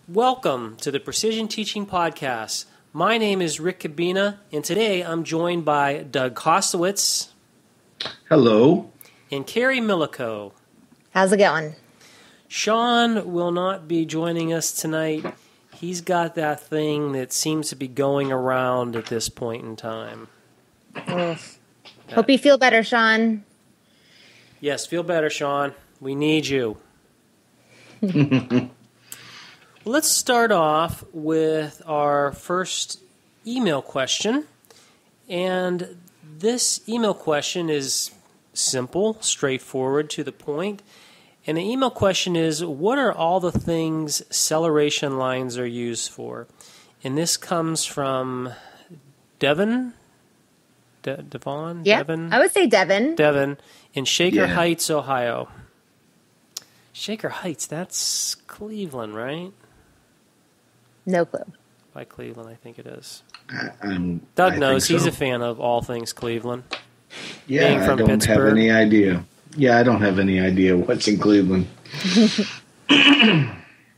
Welcome to the Precision Teaching Podcast. My name is Rick Cabina, and today I'm joined by Doug Kostowitz. Hello. And Carrie Millico. How's it going? Shawn will not be joining us tonight. He's got that thing that seems to be going around at this point in time. Hope you feel better, Shawn. Yes, feel better, Shawn. We need you. Let's start off with our first email question. And this email question is simple, straightforward, to the point. And the email question is, what are all the things acceleration lines are used for? And this comes from Devon? Devon? Yeah, Devon? I would say Devon. Devon in Shaker Heights, Ohio. Shaker Heights, that's Cleveland, right? No clue. By Cleveland, I think it is. Doug knows. He's a fan of all things Cleveland. Yeah, Being from I don't Pittsburgh. have any idea. Yeah, I don't have any idea what's in Cleveland.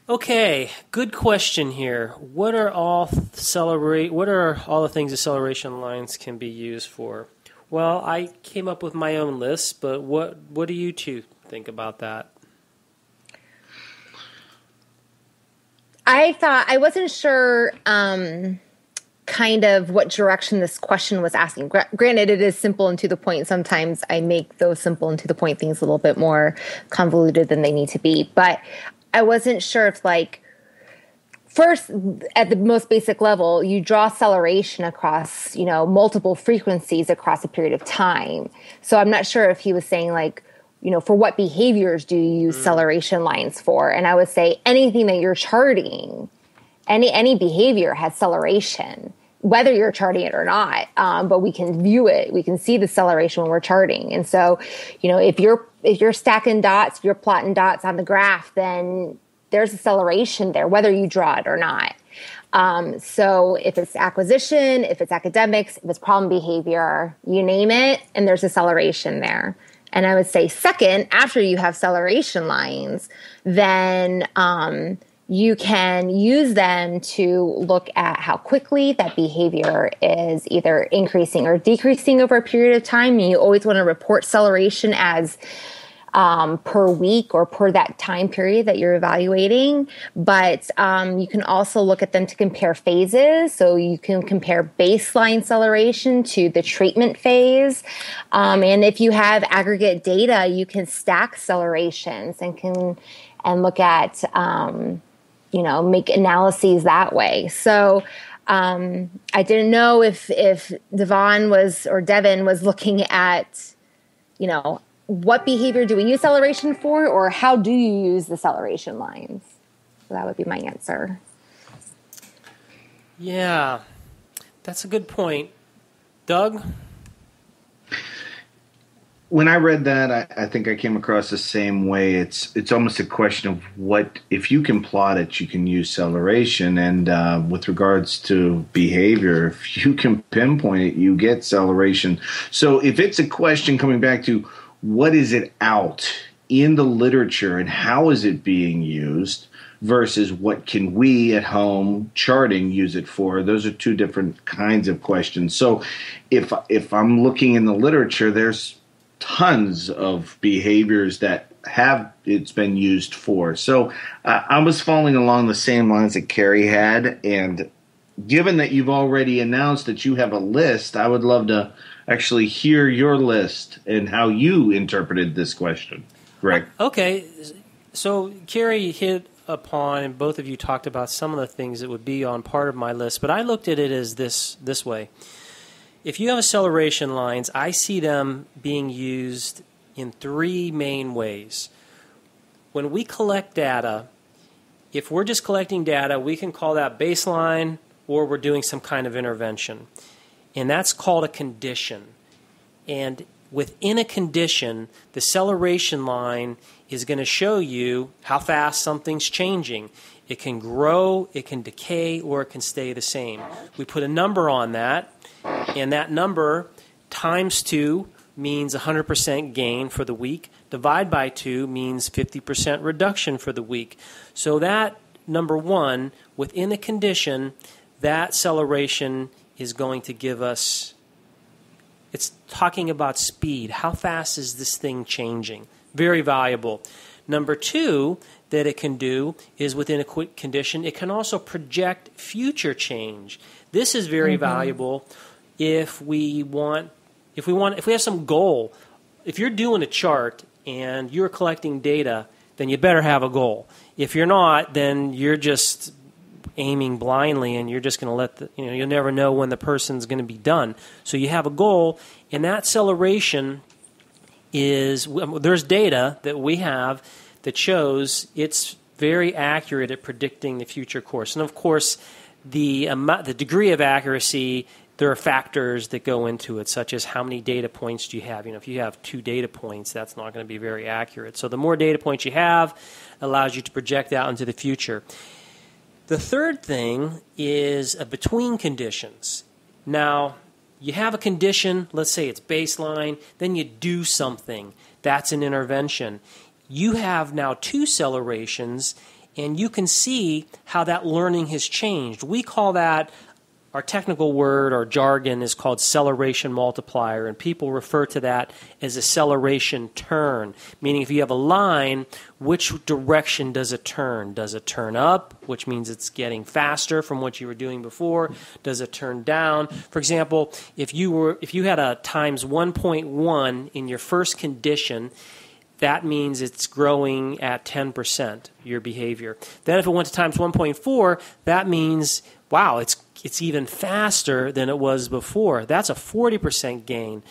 Okay, good question here. What are all the things acceleration lines can be used for? Well, I came up with my own list, but what do you two think about that? I wasn't sure kind of what direction this question was asking. Granted, it is simple and to the point. Sometimes I make those simple and to the point things a little bit more convoluted than they need to be. But I wasn't sure if, like, first, at the most basic level, you draw acceleration across, multiple frequencies across a period of time. So I'm not sure if he was saying, like, for what behaviors do you use acceleration lines for? And I would say anything that you're charting, any behavior has acceleration, whether you're charting it or not. But we can view it. We can see the acceleration when we're charting. And so, if you're stacking dots, if you're plotting dots on the graph, then there's acceleration there, whether you draw it or not. So if it's acquisition, if it's academics, if it's problem behavior, you name it, and there's acceleration there. And I would say second, after you have acceleration lines, then you can use them to look at how quickly that behavior is either increasing or decreasing over a period of time. And you always want to report acceleration as per week or per that time period that you're evaluating. But you can also look at them to compare phases. So you can compare baseline acceleration to the treatment phase. And if you have aggregate data, you can stack accelerations and look at, make analyses that way. So I didn't know if Devon was looking at, what behavior do we use acceleration for, or how do you use the acceleration lines? So that would be my answer. Yeah, that's a good point. Doug? When I read that, I think I came across the same way. It's almost a question of what, if you can plot it, you can use acceleration. And with regards to behavior, if you can pinpoint it, you get acceleration. So if it's a question coming back to what is it out in the literature and how is it being used versus what can we at home charting use it for, those are two different kinds of questions. So if I'm looking in the literature, there's tons of behaviors that it's been used for. So I was following along the same lines that Carrie had, and given that you've already announced that you have a list, I would love to actually hear your list and how you interpreted this question. Greg? Okay, so Carrie hit upon, and both of you talked about some of the things that would be on part of my list, but I looked at it as this way. If you have acceleration lines, I see them being used in three main ways. When we collect data, if we're just collecting data, we can call that baseline, or we're doing some kind of intervention. And that's called a condition. And within a condition, the acceleration line is going to show you how fast something's changing. It can grow, it can decay, or it can stay the same. We put a number on that, and that number times 2 means 100% gain for the week. Divide by 2 means 50% reduction for the week. So that number one, within a condition, that acceleration is going to give us, it's talking about speed. How fast is this thing changing? Very valuable. Number two that it can do is within a quick condition, it can also project future change. This is very valuable if we have some goal. If you're doing a chart and you're collecting data, then you better have a goal. If you're not, then you're just aiming blindly, and you're just going to let you'll never know when the person's going to be done. So you have a goal, and that acceleration is, there's data that we have that shows it's very accurate at predicting the future course. And of course, the degree of accuracy, there are factors that go into it, such as how many data points do you have. If you have 2 data points, that's not going to be very accurate. So the more data points you have allows you to project out into the future. The third thing is a between conditions. Now, you have a condition, let's say it's baseline, then you do something. That's an intervention. You have now 2 accelerations, and you can see how that learning has changed. We call that, our technical word or jargon is called acceleration multiplier, and people refer to that as acceleration turn, meaning if you have a line, which direction does it turn? Does it turn up, which means it's getting faster from what you were doing before? Does it turn down? For example, if you had a times 1.1 in your first condition, that means it's growing at 10%, your behavior. Then if it went to times 1.4, that means, wow, it's even faster than it was before. That's a 40% gain.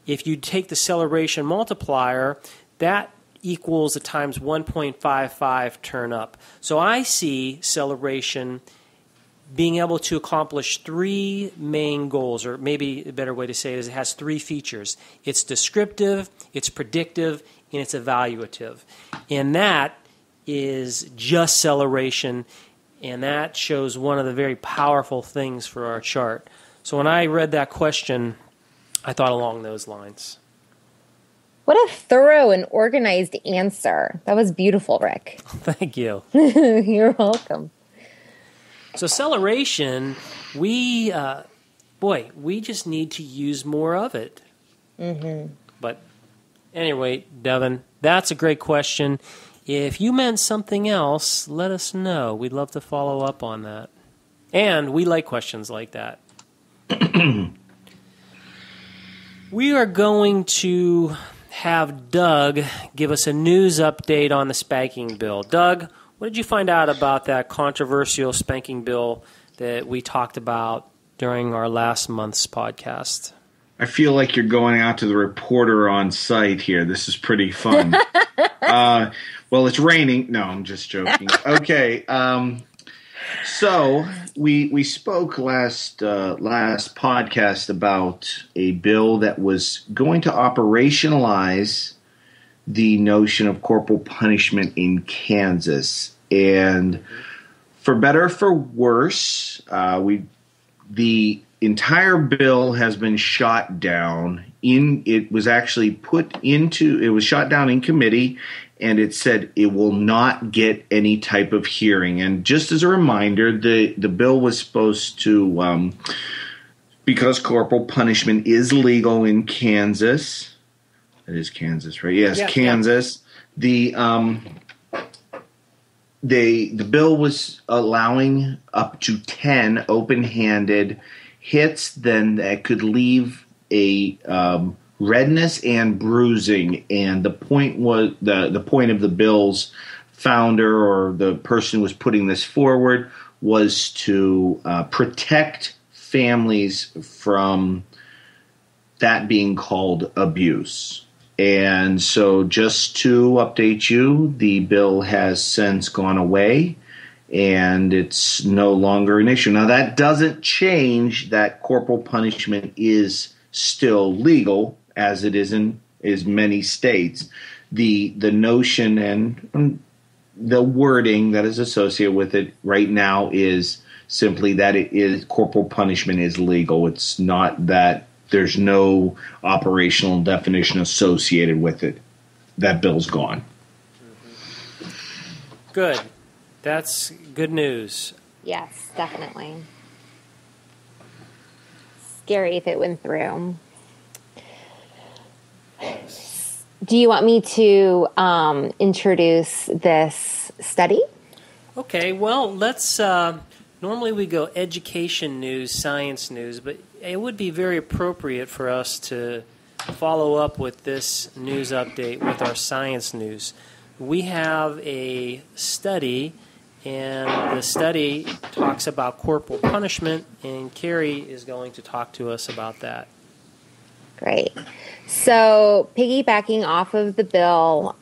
If you take the acceleration multiplier, that equals a times 1.55 turn up. So I see acceleration being able to accomplish 3 main goals, or maybe a better way to say it is it has 3 features. It's descriptive, it's predictive, and it's evaluative. And that is just acceleration, and that shows one of the very powerful things for our chart. So when I read that question, I thought along those lines. What a thorough and organized answer. That was beautiful, Rick. Thank you. You're welcome. So acceleration, we just need to use more of it. But anyway, Devon, that's a great question. If you meant something else, let us know. We'd love to follow up on that. And we like questions like that. We are going to have Doug give us a news update on the spanking bill. Doug, what did you find out about that controversial spanking bill that we talked about during our last month's podcast? I feel like you're going out to the reporter on site here. This is pretty fun. Well, it's raining. No, I'm just joking. Okay. So we spoke last podcast about a bill that was going to operationalize the notion of corporal punishment in Kansas. And for better or for worse, the entire bill has been shot down. It was shot down in committee, and it said it will not get any type of hearing. And just as a reminder, the bill was supposed to, because corporal punishment is legal in Kansas. It is Kansas, right? Yes, yeah, Kansas. Yeah. The bill was allowing up to 10 open-handed hits, then that could leave a redness and bruising. And the point was the point of the bill's founder, or the person who was putting this forward, was to protect families from that being called abuse. And so just to update you, the bill has since gone away, and it's no longer an issue. Now, that doesn't change that corporal punishment is still legal, as it is in many states. The notion and the wording that is associated with it right now is simply that corporal punishment is legal. It's not that there's no operational definition associated with it. That bill's gone. Good. That's good news. Yes, definitely. Scary if it went through. Do you want me to introduce this study? Okay, well, let's, normally we go education news, science news, but it would be very appropriate for us to follow up with this news update with our science news. We have a study, and the study talks about corporal punishment, and Carrie is going to talk to us about that. Great. So piggybacking off of the bill,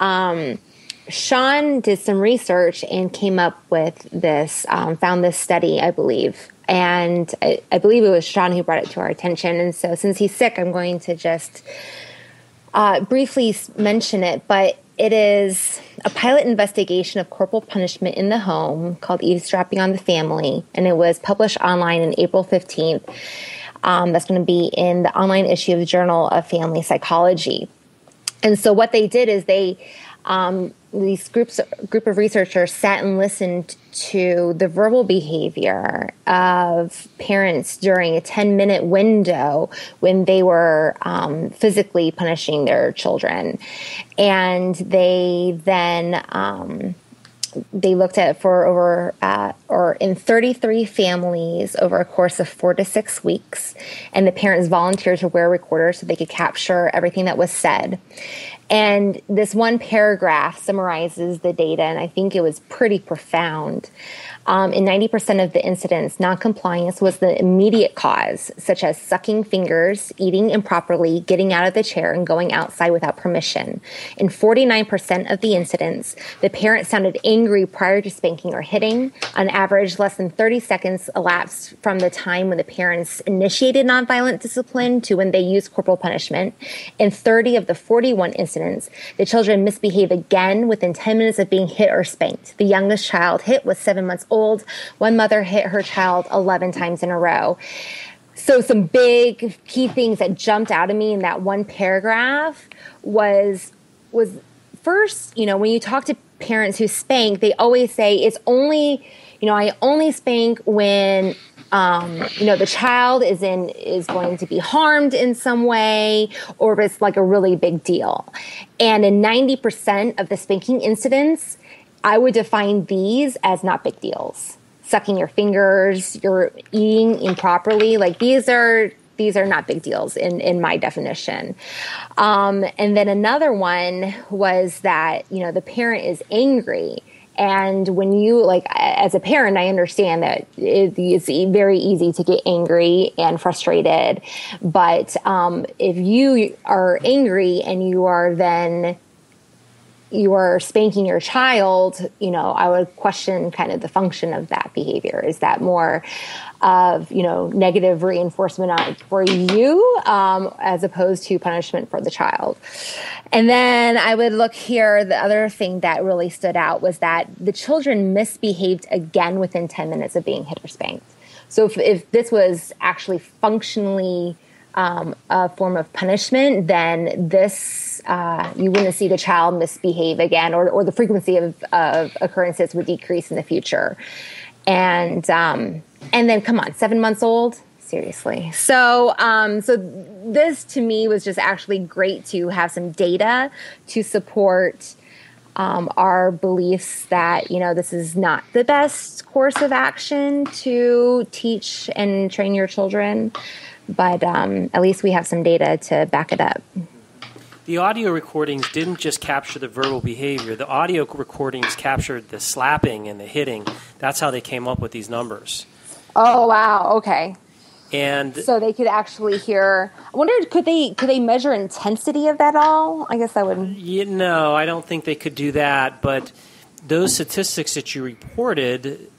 Shawn did some research and came up with this, found this study, I believe. And I believe it was Shawn who brought it to our attention. And so since he's sick, I'm going to just briefly mention it. But it is a pilot investigation of corporal punishment in the home called Eavesdropping on the Family. And it was published online on April 15th. That's going to be in the online issue of the Journal of Family Psychology. And so what they did is these group of researchers sat and listened to the verbal behavior of parents during a 10-minute window when they were physically punishing their children. And they then they looked at it for in 33 families over a course of 4 to 6 weeks. And the parents volunteered to wear recorders so they could capture everything that was said. And this one paragraph summarizes the data, and I think it was pretty profound. In 90% of the incidents, noncompliance was the immediate cause, such as sucking fingers, eating improperly, getting out of the chair, and going outside without permission. In 49% of the incidents, the parent sounded angry prior to spanking or hitting. On average, less than 30 seconds elapsed from the time when the parents initiated nonviolent discipline to when they used corporal punishment. In 30 of the 41 incidents, the children misbehaved again within 10 minutes of being hit or spanked. The youngest child hit was 7 months old. One mother hit her child 11 times in a row. So some big key things that jumped out at me in that one paragraph was first, when you talk to parents who spank, they always say it's only, I only spank when the child is going to be harmed in some way, or if it's like a really big deal. And in 90% of the spanking incidents, I would define these as not big deals. Sucking your fingers, you're eating improperly, like these are not big deals in my definition. And then another one was that, the parent is angry. And when you, as a parent, I understand that it's very easy to get angry and frustrated. But if you are angry and you are spanking your child, I would question kind of the function of that behavior. Is that more of, negative reinforcement for you as opposed to punishment for the child? And then I would look here, the other thing that really stood out was that the children misbehaved again within 10 minutes of being hit or spanked. So if this was actually functionally a form of punishment, then this you wouldn't see the child misbehave again, or the frequency of occurrences would decrease in the future. And then come on, 7 months old, seriously. So this to me was just actually great to have some data to support our beliefs that this is not the best course of action to teach and train your children. But at least we have some data to back it up. The audio recordings didn't just capture the verbal behavior. The audio recordings captured the slapping and the hitting. That's how they came up with these numbers. Oh, wow. Okay. And so they could actually hear. I wonder, could they measure intensity of that all? I guess that would. No, I don't think they could do that. But those statistics that you reported,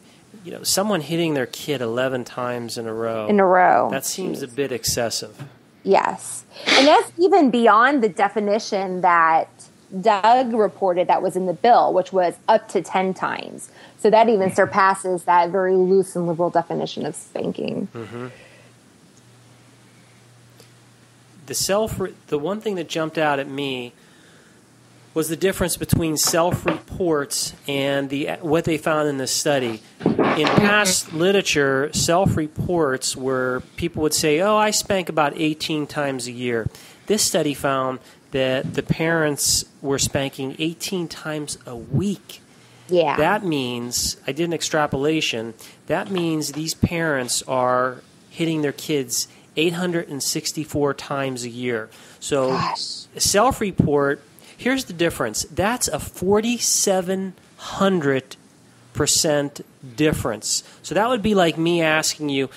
someone hitting their kid 11 times in a row. That seems a bit excessive. Yes. And that's even beyond the definition that Doug reported that was in the bill, which was up to 10 times. So that even surpasses that very loose and liberal definition of spanking. Mm-hmm. The one thing that jumped out at me was the difference between self-reports and what they found in this study. In past literature, self-reports were people would say, oh, I spank about 18 times a year. This study found that the parents were spanking 18 times a week. Yeah. That means, I did an extrapolation, that means these parents are hitting their kids 864 times a year. So self-report, here's the difference. That's a 4,700% difference. So that would be like me asking you,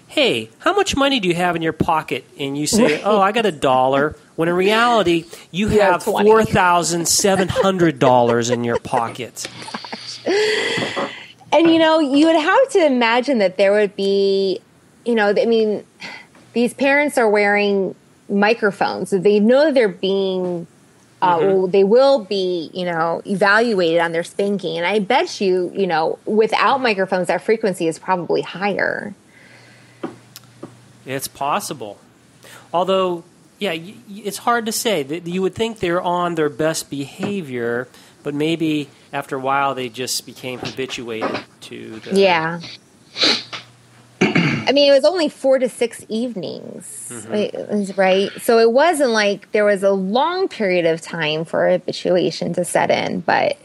hey, how much money do you have in your pocket? And you say, oh, I got $1. When in reality, you have $4,700 in your pocket. And, you would have to imagine that there would be, these parents are wearing microphones. So they know that they're being, they will be, evaluated on their spanking. And I bet you, without microphones, that frequency is probably higher. It's possible. Although, yeah, it's hard to say. You would think they're on their best behavior, but maybe after a while they just became habituated to the... Yeah. I mean, it was only 4 to 6 evenings, right? So it wasn't like there was a long period of time for habituation to set in. But,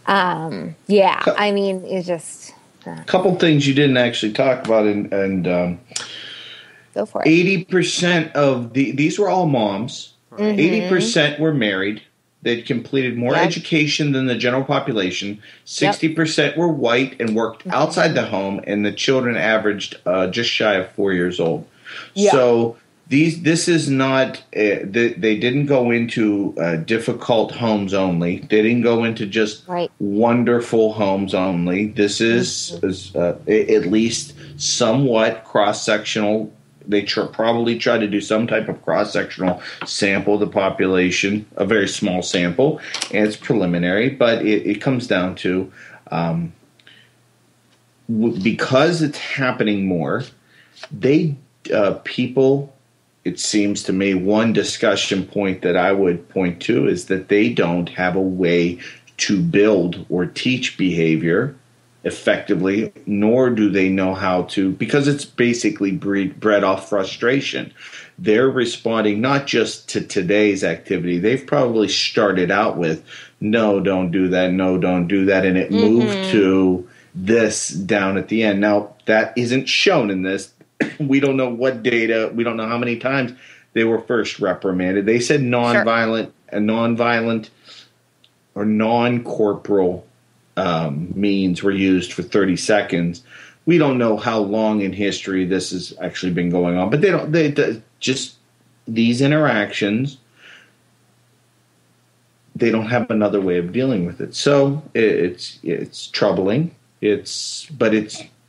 yeah, I mean, it's just... A couple things you didn't actually talk about, and go for it. 80% of these were all moms. 80% were married. They'd completed more education than the general population. 60% were white and worked outside the home, and the children averaged just shy of 4 years old. Yeah. So this is not they didn't go into difficult homes only. They didn't go into just wonderful homes only. This is at least somewhat cross-sectional. They probably tried to do some type of cross-sectional sample of the population, a very small sample, and it's preliminary, but it comes down to because it's happening more, people, it seems to me, one discussion point that I would point to is that they don't have a way to build or teach behavior effectively, nor do they know how to, because it's basically bred off frustration. They're responding not just to today's activity. They've probably started out with, no, don't do that, no, don't do that, and it moved to this down at the end. Now, that isn't shown in this. We don't know what data, we don't know how many times they were first reprimanded. They said nonviolent or non-corporal means were used for 30 seconds. We don't know how long in history this has actually been going on, but they just these interactions, they don't have another way of dealing with it. So it's troubling.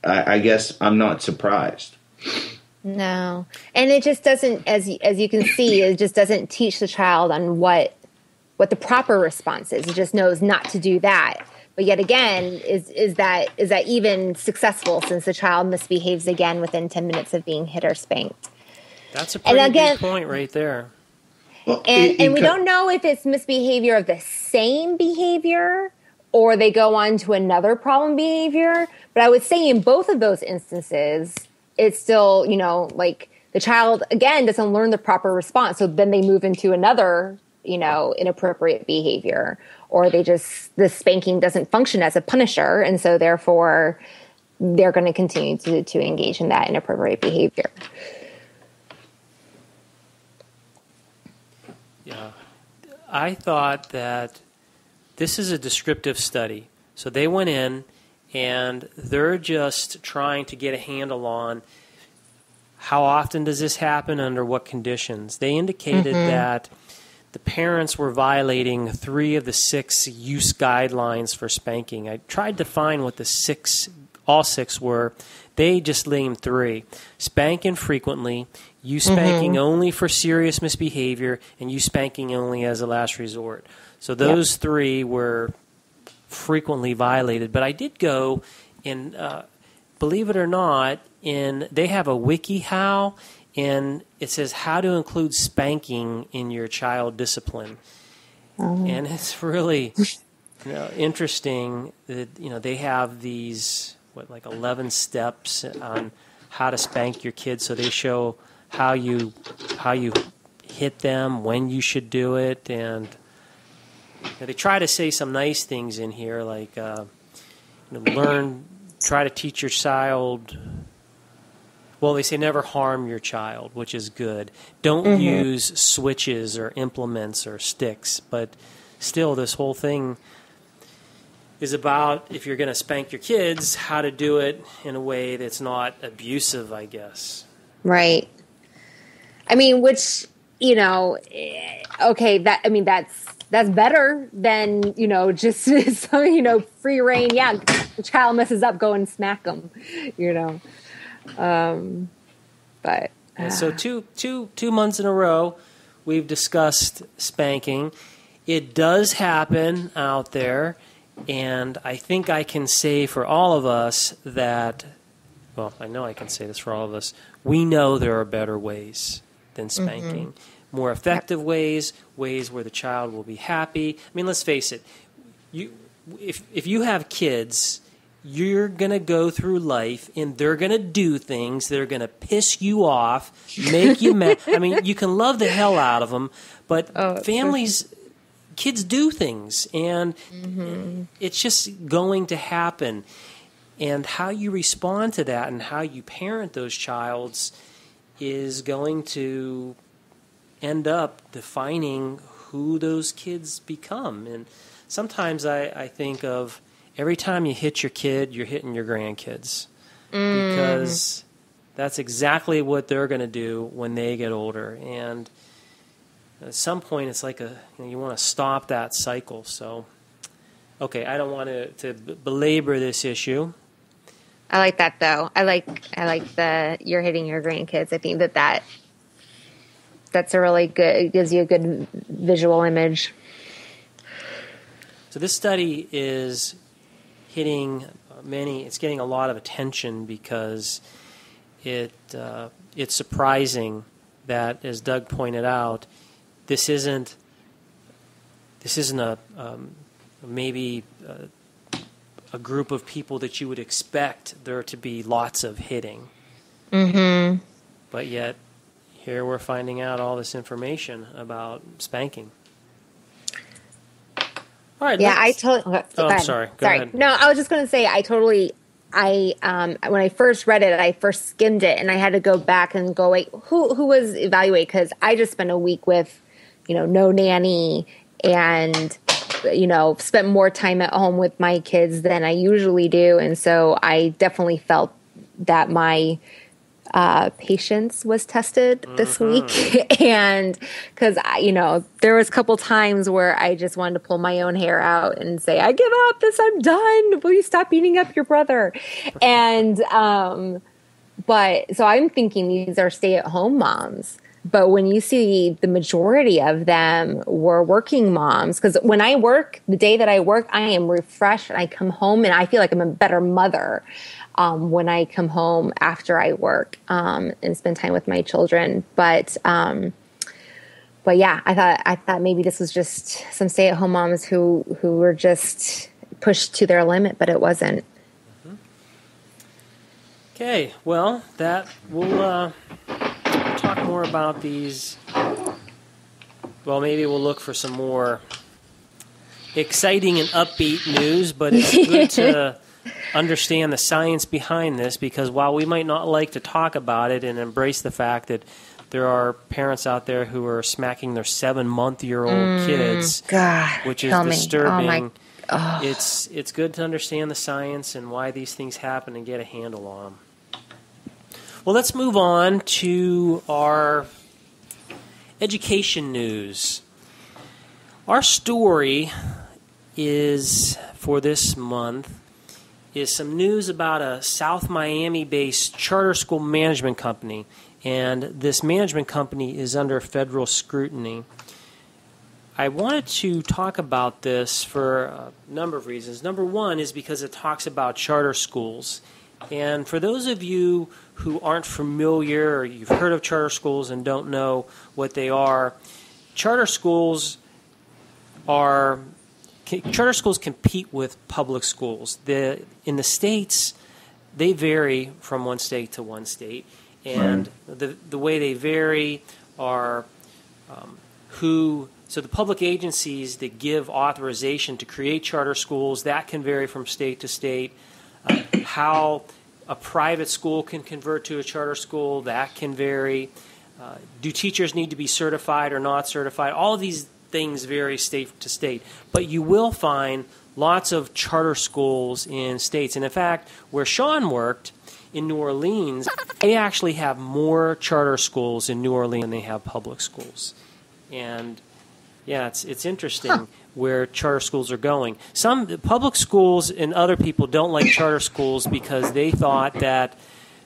I guess I'm not surprised. No. And it just doesn't, as you can see, it just doesn't teach the child on what the proper response is. It just knows not to do that. But yet again, is that even successful since the child misbehaves again within 10 minutes of being hit or spanked? That's a pretty good point right there. Well, and we don't know if it's misbehavior of the same behavior or they go on to another problem behavior. But I would say in both of those instances, it's still, like the child, again, doesn't learn the proper response. So then they move into another, inappropriate behavior. Or the spanking doesn't function as a punisher. And so therefore, they're going to continue to engage in that inappropriate behavior. Yeah. I thought that this is a descriptive study. So they went in and they're just trying to get a handle on how often does this happen, under what conditions. They indicated that the parents were violating 3 of the 6 use guidelines for spanking. I tried to find what all 6 were. They just named 3. Spank infrequently, use spanking only for serious misbehavior, and use spanking only as a last resort. So those 3 were frequently violated. But I did go and, believe it or not, they have a WikiHow, and it says how to include spanking in your child discipline. And it's really interesting that they have these 11 steps on how to spank your kids. So they show how you hit them, when you should do it, and they try to say some nice things in here, like try to teach your child. Well, they say never harm your child, which is good. Don't use switches or implements or sticks. But still, this whole thing is about, if you're going to spank your kids, how to do it in a way that's not abusive, I guess. Right. I mean, which, okay, that's better than, just, free reign. Yeah, the child messes up, go and smack them, But and so two months in a row, we've discussed spanking. It does happen out there, and I think I can say for all of us that, well, I know I can say this for all of us, we know there are better ways than spanking. More effective ways where the child will be happy. I mean, let's face it. If you have kids, you're going to go through life and they're going to do things that are going to piss you off, make you mad. I mean, you can love the hell out of them, but kids do things, and it's just going to happen. And how you respond to that and how you parent those childs is going to end up defining who those kids become. And sometimes I think of, every time you hit your kid, you're hitting your grandkids, because that's exactly what they're going to do when they get older. And at some point, it's like you want to stop that cycle. So, okay, I don't want to belabor this issue. I like that, though. I like the you're hitting your grandkids. I think that's a really good. It gives you a good visual image. So this study is hitting it's getting a lot of attention because it's surprising that, as Doug pointed out, this isn't a group of people that you would expect there to be lots of hitting. But yet here we're finding out all this information about spanking. All right. Yeah, I totally. I'm sorry. Go ahead. No, I was just going to say when I first read it, I first skimmed it, and I had to go back and go, wait, who was evaluated? Because I just spent a week with, no nanny, and spent more time at home with my kids than I usually do, and so I definitely felt that my patience was tested this week. And because there was a couple times where I just wanted to pull my own hair out and say, I give up, I'm done, will you stop beating up your brother? And but so I'm thinking these are stay-at-home moms, but when you see the majority of them were working moms, because when I work, the day that I work, I am refreshed, and I come home and I feel like I'm a better mother when I come home after I work and spend time with my children. But yeah, I thought maybe this was just some stay-at-home moms who were just pushed to their limit, but it wasn't. Okay, well, that we'll talk more about these. Well, maybe we'll look for some more exciting and upbeat news, but it's good to understand the science behind this, because while we might not like to talk about it and embrace the fact that there are parents out there who are smacking their 7-month-old kids, which is disturbing. It's good to understand the science and why these things happen and get a handle on them. Well, let's move on to our education news. Our story is, for this month, is some news about a South Miami-based charter school management company, and this management company is under federal scrutiny. I wanted to talk about this for a number of reasons. Number one is because it talks about charter schools. And for those of you who aren't familiar, or you've heard of charter schools and don't know what they are, charter schools charter schools compete with public schools. In the states, they vary from one state to one state, and the way they vary are so the public agencies that give authorization to create charter schools, that can vary from state to state. How a private school can convert to a charter school, that can vary. Do teachers need to be certified or not certified? All of these things vary state to state. But you will find lots of charter schools in states. And in fact, where Shawn worked in New Orleans, they actually have more charter schools in New Orleans than they have public schools. And yeah, it's interesting where charter schools are going. Some public schools and other people don't like charter schools because they thought that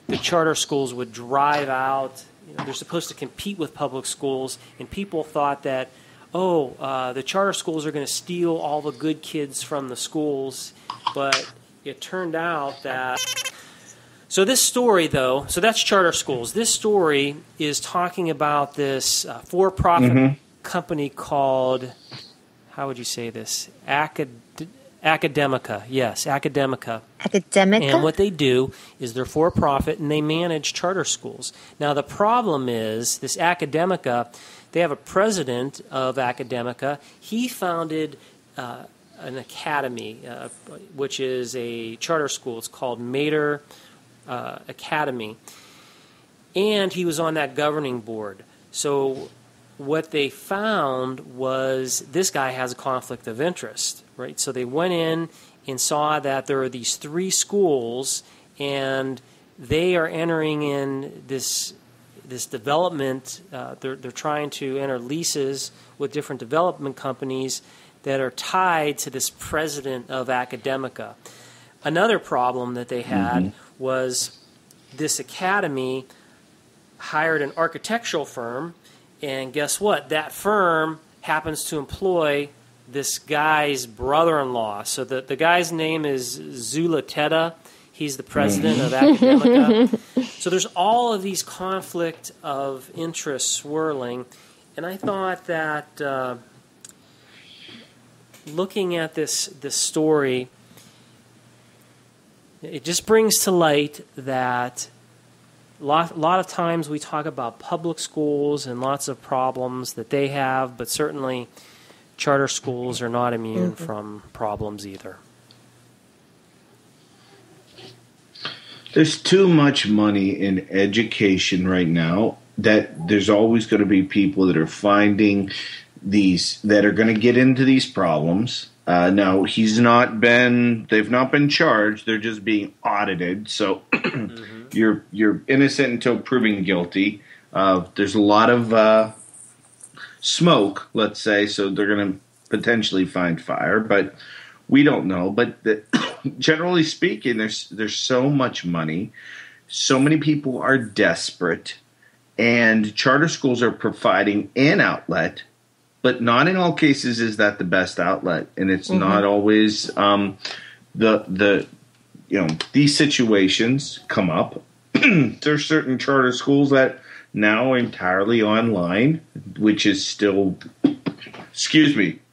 the charter schools would drive out. They're supposed to compete with public schools, and people thought that, the charter schools are going to steal all the good kids from the schools. But it turned out that. So this story, though, so that's charter schools. This story is talking about this for-profit company called, how would you say this? Academica. Yes, Academica. Academica? And what they do is they're for-profit, and they manage charter schools. Now, the problem is this Academica, they have a president of Academica. He founded an academy, which is a charter school. It's called Mater Academy. And he was on that governing board. So what they found was this guy has a conflict of interest, right? So they went in and saw that there are these 3 schools, and they are entering in this development. They're trying to enter leases with different development companies that are tied to this president of Academica. Another problem that they had was this academy hired an architectural firm. And guess what? That firm happens to employ this guy's brother-in-law. So the guy's name is Zula Teta. He's the president of Academica. So there's all of these conflict of interest swirling. And I thought that looking at this story, it just brings to light that a lot of times we talk about public schools and lots of problems that they have, but certainly charter schools are not immune from problems either. There's too much money in education right now that there's always going to be people that are finding these, that are going to get into these problems. Now, they've not been charged. They're just being audited. So you're innocent until proven guilty. There's a lot of smoke, let's say, so they're going to potentially find fire, but we don't know. But generally speaking, there's so much money. So many people are desperate, and charter schools are providing an outlet. But not in all cases is that the best outlet, and it's not always these situations come up. There's certain charter schools that now are entirely online, which is still,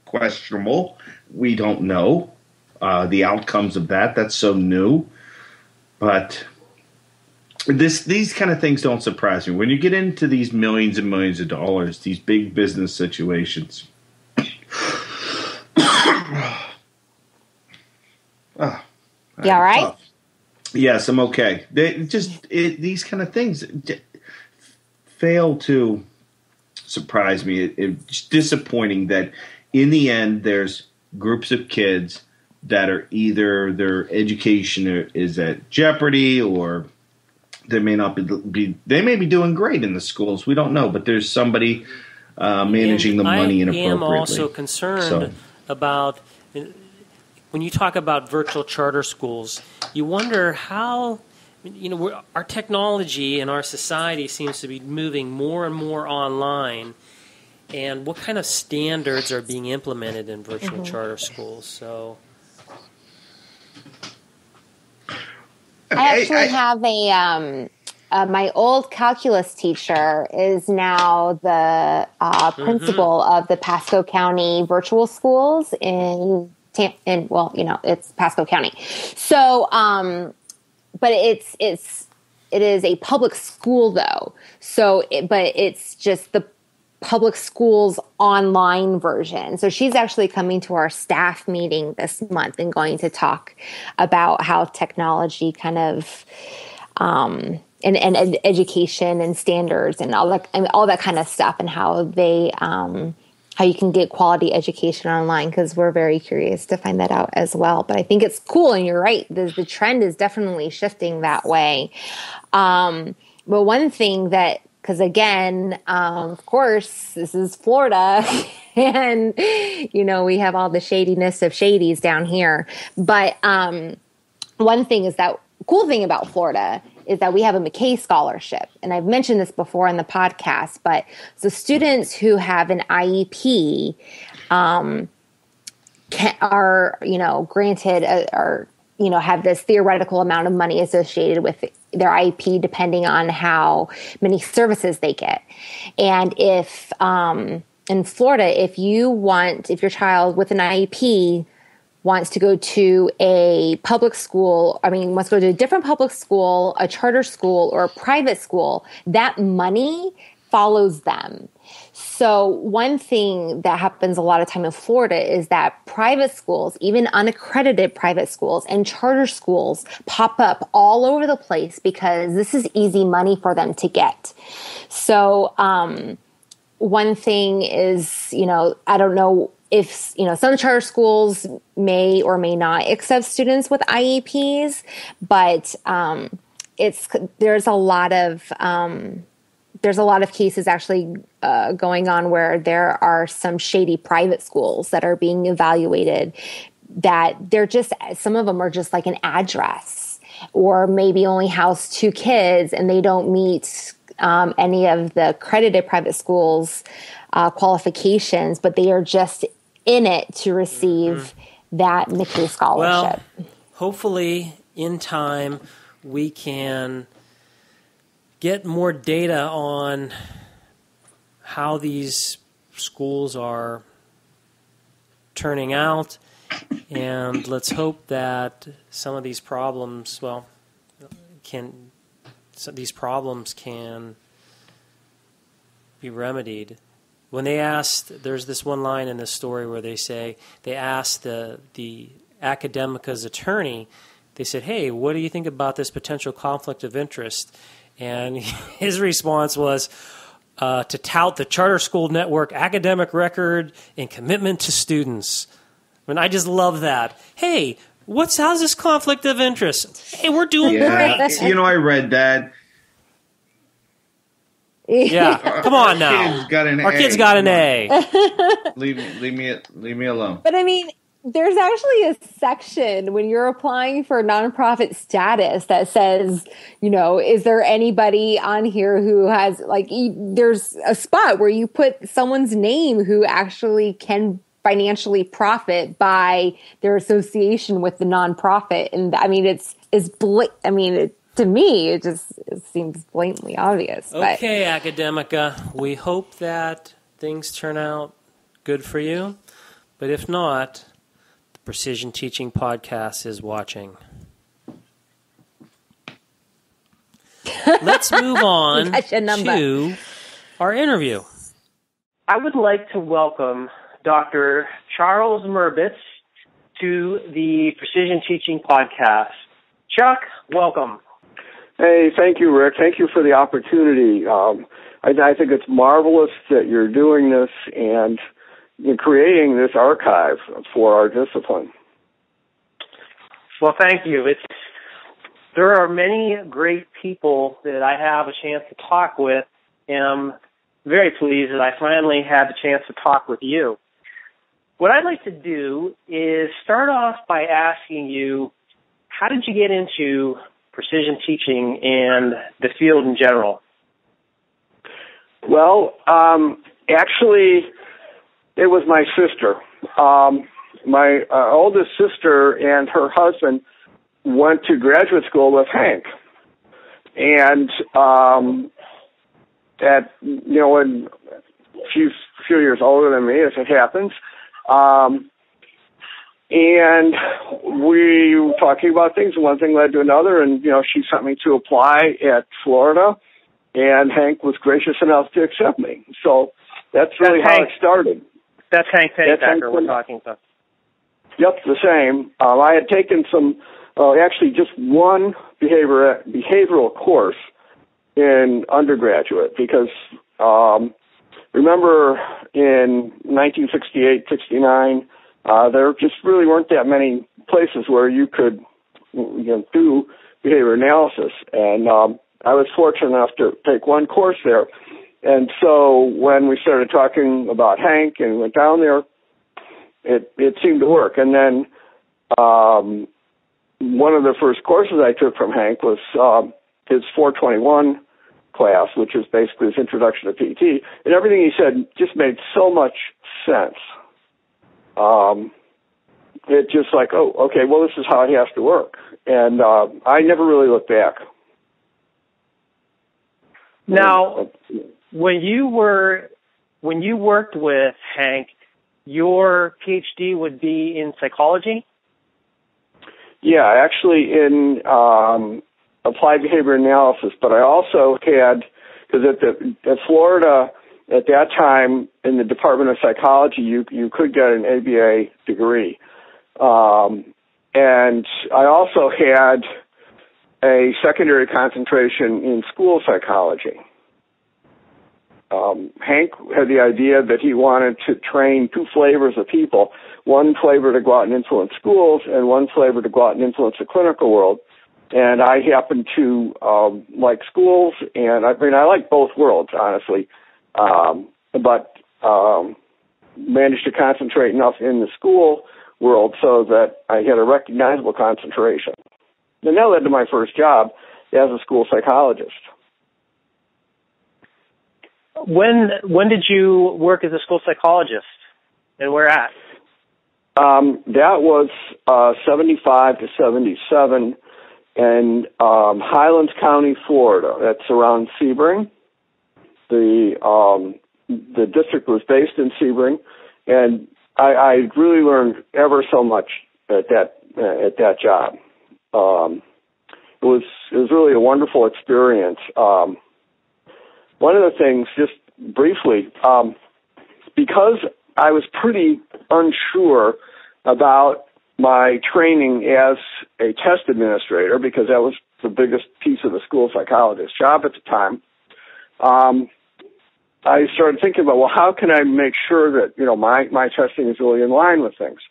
questionable. We don't know the outcomes of that. That's so new, but these kind of things don't surprise me. When you get into these millions and millions of dollars, these big business situations. You all right? Yes, I'm okay. These kind of things fail to surprise me. It's disappointing that in the end there's groups of kids that are either their education is at jeopardy, or they may not be. They may be doing great in the schools. We don't know, but there's somebody managing the money inappropriately. I am also concerned about when you talk about virtual charter schools. You wonder how, our technology and our society seems to be moving more and more online, and what kind of standards are being implemented in virtual charter schools. So, I actually have my old calculus teacher is now the principal of the Pasco County virtual schools it's Pasco County. So, but it is a public school though. So, but it's just the public schools online version. So she's actually coming to our staff meeting this month and going to talk about how technology kind of, and education and standards and all that kind of stuff, and how they, how you can get quality education online, because we're very curious to find that out as well. But I think it's cool, and you're right. The trend is definitely shifting that way. But one thing that, because again, of course, this is Florida, and we have all the shadiness of shadies down here. But one thing is that cool thing about Florida is that we have a McKay scholarship, and I've mentioned this before in the podcast. But so students who have an IEP are granted have this theoretical amount of money associated with their IEP, depending on how many services they get. And if in Florida, if your child with an IEP wants to go to a public school, wants to go to a different public school, a charter school, or a private school, that money follows them. So one thing that happens a lot of time in Florida is that private schools, even unaccredited private schools and charter schools, pop up all over the place because this is easy money for them to get. So one thing is, I don't know if, some charter schools may or may not accept students with IEPs, but there's a lot of cases actually going on where there are some shady private schools that are being evaluated, that some of them are just like an address, or maybe only house 2 kids, and they don't meet any of the accredited private schools qualifications, but they are just in it to receive that McKay scholarship. Well, hopefully in time we can get more data on how these schools are turning out, and let's hope that some of these problems, can be remedied. When they asked, there's this one line in this story where they asked the Academica's attorney, they said, "Hey, what do you think about this potential conflict of interest?" And his response was to tout the charter school network academic record and commitment to students. I just love that. Hey, how's this conflict of interest? Hey, we're doing great. I read that. Yeah, come on now. Our kids got an A. Leave me alone. But there's actually a section when you're applying for nonprofit status that says, is there anybody on here who has, there's a spot where you put someone's name who actually can financially profit by their association with the nonprofit. And to me, it seems blatantly obvious. Okay, Academica, we hope that things turn out good for you. But if not, the Precision Teaching Podcast is watching. Let's move on to our interview. I would like to welcome Dr. Charles Merbitz to the Precision Teaching Podcast. Chuck, welcome. Hey, thank you, Rick. Thank you for the opportunity. I think it's marvelous that you're doing this and you're creating this archive for our discipline. Well, thank you. There are many great people that I have a chance to talk with, and I'm very pleased that I finally had the chance to talk with you. What I'd like to do is start off by asking you, how did you get into precision teaching and the field in general? Well, actually, it was my sister. My oldest sister and her husband went to graduate school with Hank. And when she's a few years older than me, as it happens, and we were talking about things, and one thing led to another, and, she sent me to apply at Florida, and Hank was gracious enough to accept me. So that's really how it started. That's Hank Packer we're talking about. Yep, the same. I had taken actually just one behavioral course in undergraduate because, remember in 1968, 69, there just really weren't that many places where you could do behavior analysis. And I was fortunate enough to take one course there. And so when we started talking about Hank and went down there, it seemed to work. And then one of the first courses I took from Hank was his 421 class, which is basically his introduction to PT. And everything he said just made so much sense. It just like, oh, okay, well, this is how it has to work. And I never really looked back. Now, when you worked with Hank, your PhD would be in psychology? Yeah, actually in applied behavior analysis, but I also had, because at Florida at that time in the Department of Psychology, you could get an ABA degree. And I also had a secondary concentration in school psychology. Hank had the idea that he wanted to train two flavors of people, one flavor to go out and influence schools and one flavor to go out and influence the clinical world. And I happen to like schools, and I like both worlds, honestly, but managed to concentrate enough in the school world so that I had a recognizable concentration. And that led to my first job as a school psychologist. When did you work as a school psychologist, and where at? That was 75 to 77 in Highlands County, Florida. That's around Sebring. The district was based in Sebring, and I really learned ever so much at that job. It was really a wonderful experience. One of the things, just briefly, because I was pretty unsure about my training as a test administrator, because that was the biggest piece of the school psychologist job at the time, I started thinking about, well, how can I make sure that, my testing is really in line with things?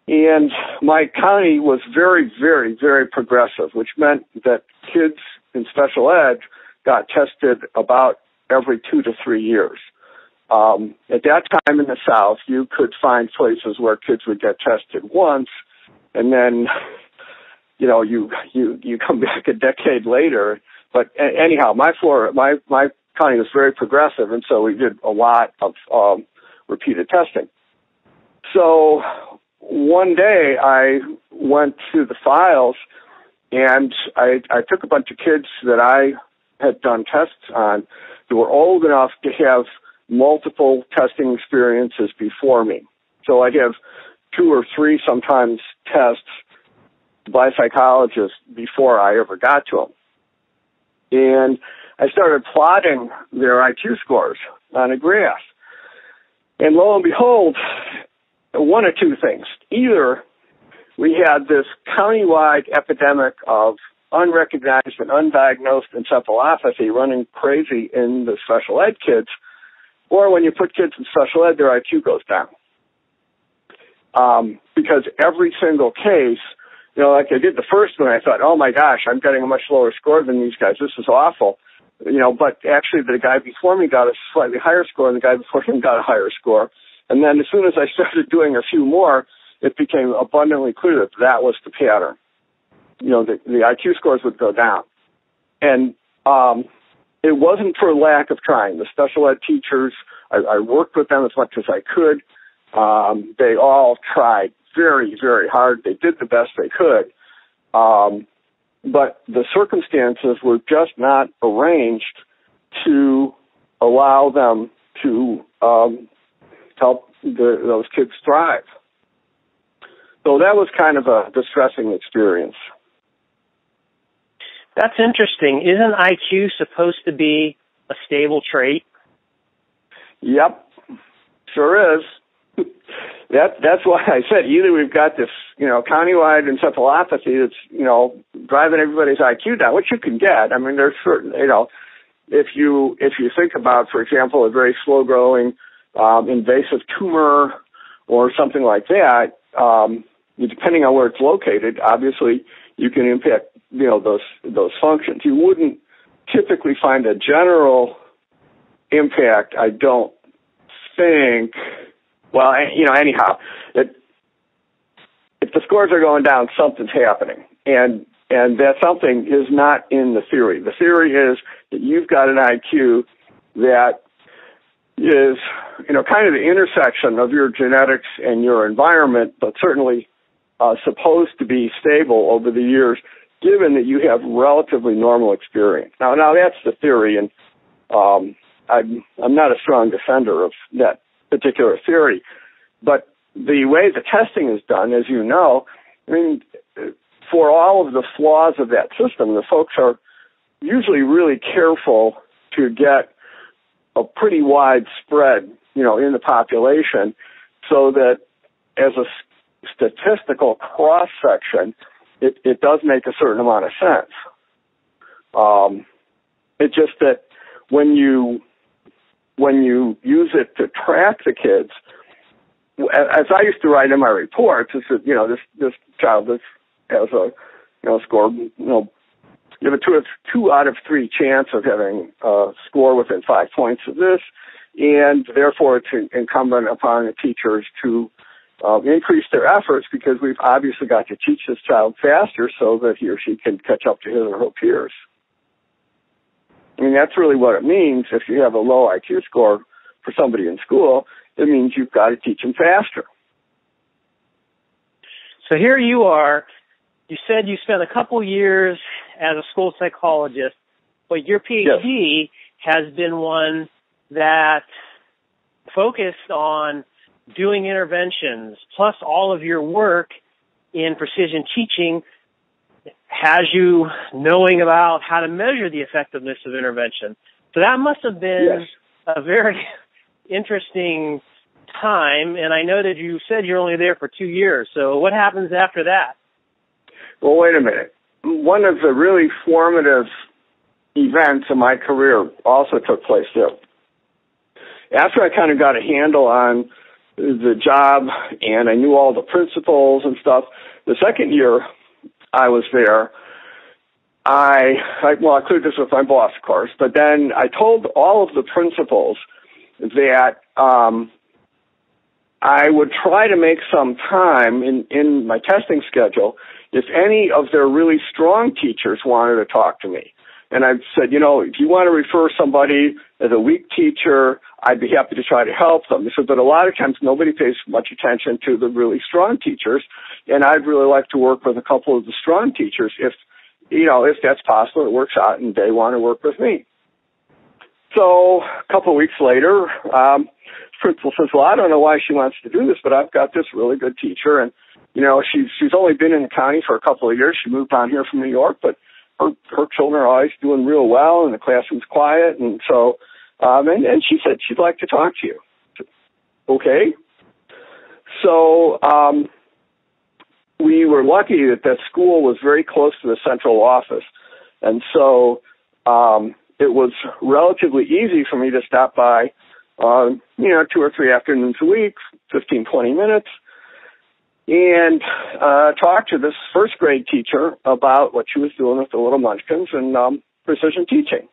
And my county was very, very, very progressive, which meant that kids in special ed got tested about every 2 to 3 years. At that time in the South, you could find places where kids would get tested once, and then, you come back a decade later. But anyhow, my county was very progressive, and so we did a lot of repeated testing. So one day I went through the files, and I took a bunch of kids that I had done tests on who were old enough to have multiple testing experiences before me. So I'd have 2 or 3 sometimes tests by psychologists before I ever got to them. And I started plotting their IQ scores on a graph. And lo and behold, one of two things. Either we had this countywide epidemic of unrecognized and undiagnosed encephalopathy running crazy in the special ed kids, or when you put kids in special ed, their IQ goes down. Because every single case, like I did the first one, I thought, oh my gosh, I'm getting a much lower score than these guys. This is awful. But actually the guy before me got a slightly higher score and the guy before him got a higher score. And then as soon as I started doing a few more, it became abundantly clear that was the pattern. The IQ scores would go down. And it wasn't for lack of trying. The special ed teachers, I worked with them as much as I could. They all tried very, very hard. They did the best they could. but the circumstances were just not arranged to allow them to help those kids thrive. So that was kind of a distressing experience. That's interesting. Isn't IQ supposed to be a stable trait? Yep, sure is. That's why I said either we've got this, countywide encephalopathy that's, driving everybody's IQ down, which you can get. I mean, there's certain, if you think about, for example, a very slow-growing invasive tumor or something like that, depending on where it's located, obviously you can impact, those functions. You wouldn't typically find a general impact, I don't think. Well, anyhow, if the scores are going down, something's happening. And that something is not in the theory. The theory is that you've got an IQ that is, kind of the intersection of your genetics and your environment, but certainly supposed to be stable over the years, given that you have relatively normal experience. Now that's the theory, and I'm not a strong defender of that particular theory, but the way the testing is done, as you know, I mean, for all of the flaws of that system, the folks are usually really careful to get a pretty wide spread, in the population, so that as a statistical cross-section, it does make a certain amount of sense. It's just that when you use it to track the kids, as I used to write in my reports, is that, this child has a, score, you have a 2 out of 3 chance of having a score within 5 points of this, and therefore it's incumbent upon the teachers to increase their efforts, because we've obviously got to teach this child faster so that he or she can catch up to his or her peers. I mean, that's really what it means. If you have a low IQ score for somebody in school, it means you've got to teach them faster. So here you are. You said you spent a couple years as a school psychologist, but your PhD has been one that focused on doing interventions, plus all of your work in precision teaching has you knowing about how to measure the effectiveness of intervention. So that must have been a very interesting time, and I know that you said you're only there for 2 years. So what happens after that? Well, wait a minute. One of the really formative events in my career also took place there. After I kind of got a handle on the job and I knew all the principles and stuff, the second year I was there, I cleared this with my boss, of course, but then I told all of the principals that I would try to make some time in my testing schedule if any of their really strong teachers wanted to talk to me. And I said, if you want to refer somebody as a weak teacher, I'd be happy to try to help them. They said, but a lot of times nobody pays much attention to the really strong teachers, and I'd really like to work with a couple of the strong teachers if that's possible, it works out, and they want to work with me. So a couple of weeks later, principal says, well, I don't know why she wants to do this, but I've got this really good teacher, and she's only been in the county for a couple of years. She moved on here from New York, but her children are always doing real well, and the classroom's quiet, and so and she said she'd like to talk to you. Okay. So we were lucky that school was very close to the central office, and so it was relatively easy for me to stop by, 2 or 3 afternoons a week, 15, 20 minutes, and talk to this first grade teacher about what she was doing with the little munchkins and precision teaching.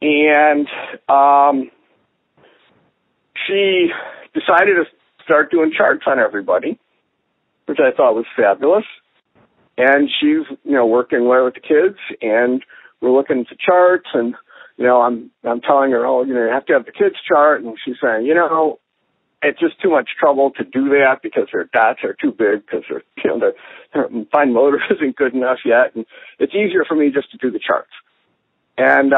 And she decided to start doing charts on everybody, which I thought was fabulous. And she's, working well with the kids, and we're looking at the charts, and, I'm telling her, you have to have the kids chart, and she's saying, it's just too much trouble to do that because their dots are too big because their fine motor isn't good enough yet. And it's easier for me just to do the charts. And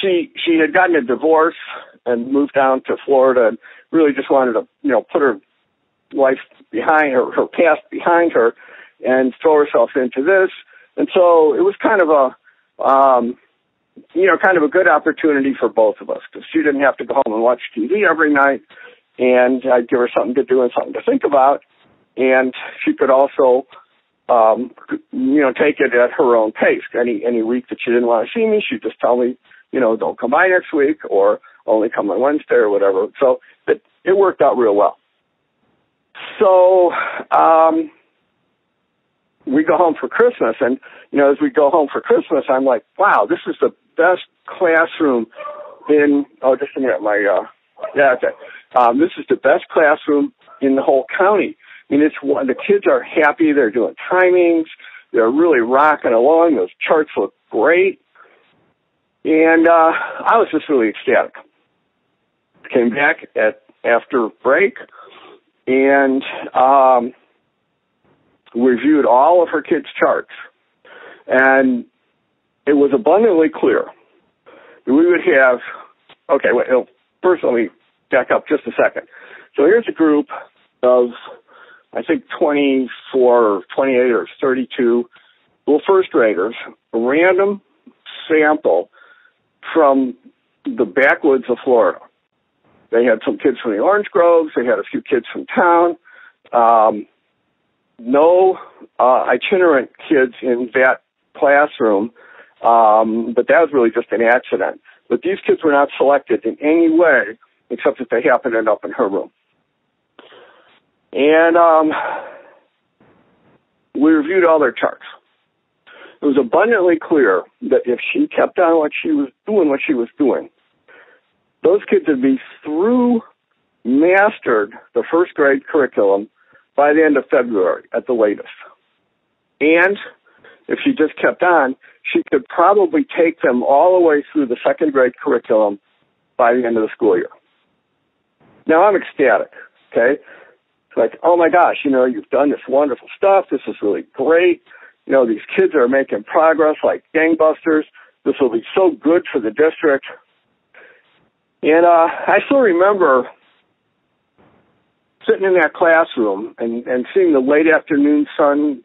she had gotten a divorce and moved down to Florida and really just wanted to, put her life behind her, her past behind her, and throw herself into this. And so it was kind of a good opportunity for both of us because she didn't have to go home and watch TV every night, and I'd give her something to do and something to think about, and she could also take it at her own pace. Any week that she didn't want to see me, she'd just tell me, don't come by next week or only come on Wednesday or whatever. So it worked out real well. So we go home for Christmas, and, as we go home for Christmas, I'm like, wow, this is the best classroom just a minute, this is the best classroom in the whole county. I mean, the kids are happy. They're doing timings. They're really rocking along. Those charts look great. And I was just really ecstatic. Came back after break and reviewed all of her kids' charts. And it was abundantly clear that we would have, first let me back up just a second. So here's a group of, I think, 24 or 28 or 32 little first graders, a random sample from the backwoods of Florida. They had some kids from the orange groves. They had a few kids from town. No itinerant kids in that classroom, but that was really just an accident. But these kids were not selected in any way except that they happened to end up in her room. And we reviewed all their charts. It was abundantly clear that if she kept on what she was doing, those kids would be mastered the first grade curriculum by the end of February at the latest. And if she just kept on, she could probably take them all the way through the second grade curriculum by the end of the school year. Now, I'm ecstatic, okay? It's like, oh my gosh, you've done this wonderful stuff. This is really great. These kids are making progress like gangbusters. This will be so good for the district. And I still remember sitting in that classroom and seeing the late afternoon sun,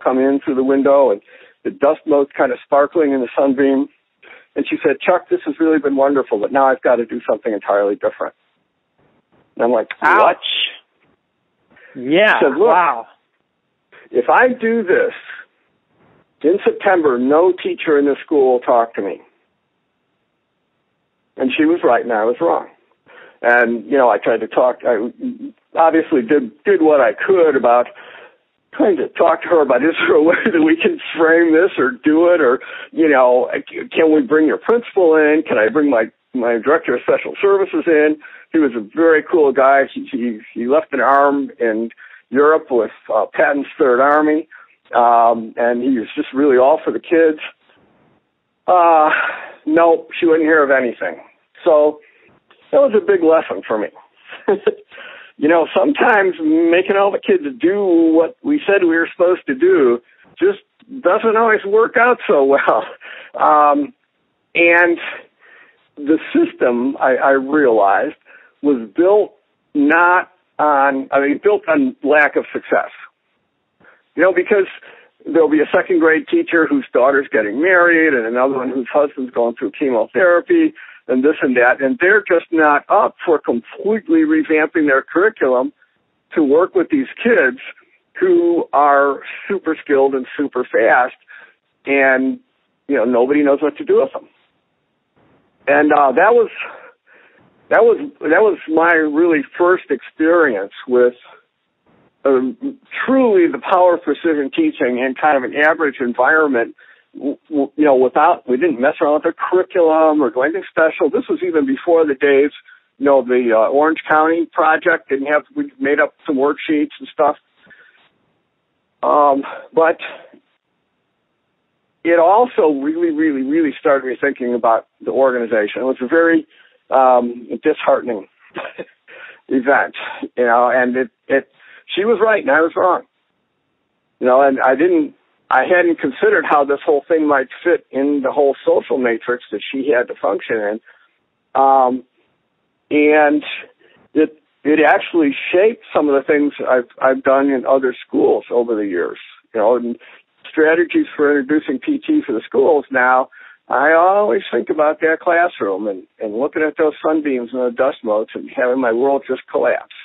come in through the window and the dust motes kind of sparkling in the sunbeam. And she said, Chuck, this has really been wonderful, but now I've got to do something entirely different. And I'm like, ouch. Yeah, said, wow. If I do this, in September, no teacher in the school will talk to me. And she was right and I was wrong. And, I tried to talk, I obviously did what I could about trying to talk to her about, is there a way that we can frame this or do it? Or, can we bring your principal in? Can I bring my director of special services in? He was a very cool guy. He left an arm in Europe with Patton's Third Army. And he was just really all for the kids. No, she wouldn't hear of anything. So that was a big lesson for me. Sometimes making all the kids do what we said we were supposed to do just doesn't always work out so well. And the system, I realized, was built built on lack of success. Because there'll be a second grade teacher whose daughter's getting married and another one whose husband's going through chemotherapy and this and that, and they're just not up for completely revamping their curriculum to work with these kids who are super skilled and super fast, and nobody knows what to do with them. And that was my really first experience with truly the power of precision teaching in kind of an average environment. We didn't mess around with the curriculum or do anything special. This was even before the days, the Orange County project we made up some worksheets and stuff. But it also really, really, really started me thinking about the organization. It was very disheartening. event, and she was right and I was wrong, and I hadn't considered how this whole thing might fit in the whole social matrix that she had to function in. And it actually shaped some of the things I've done in other schools over the years, and strategies for introducing PT for the schools. Now, I always think about that classroom and looking at those sunbeams and the dust motes and having my world just collapse.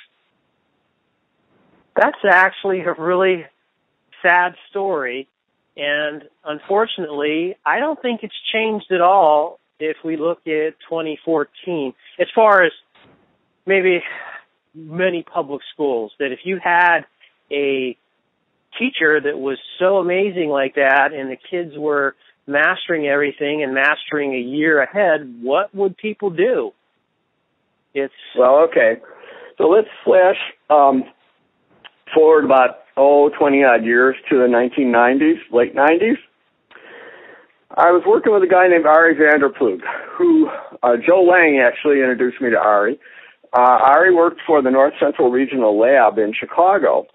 That's actually a really sad story. And unfortunately, I don't think it's changed at all if we look at 2014. As far as maybe many public schools, that if you had a teacher that was so amazing like that and the kids were mastering everything and mastering a year ahead, what would people do? Well, okay. So let's flash forward about 20-odd years to the 1990s, late 90s. I was working with a guy named Ari Vanderplug, who Joe Lang actually introduced me to Ari. Ari worked for the North Central Regional Lab in Chicago,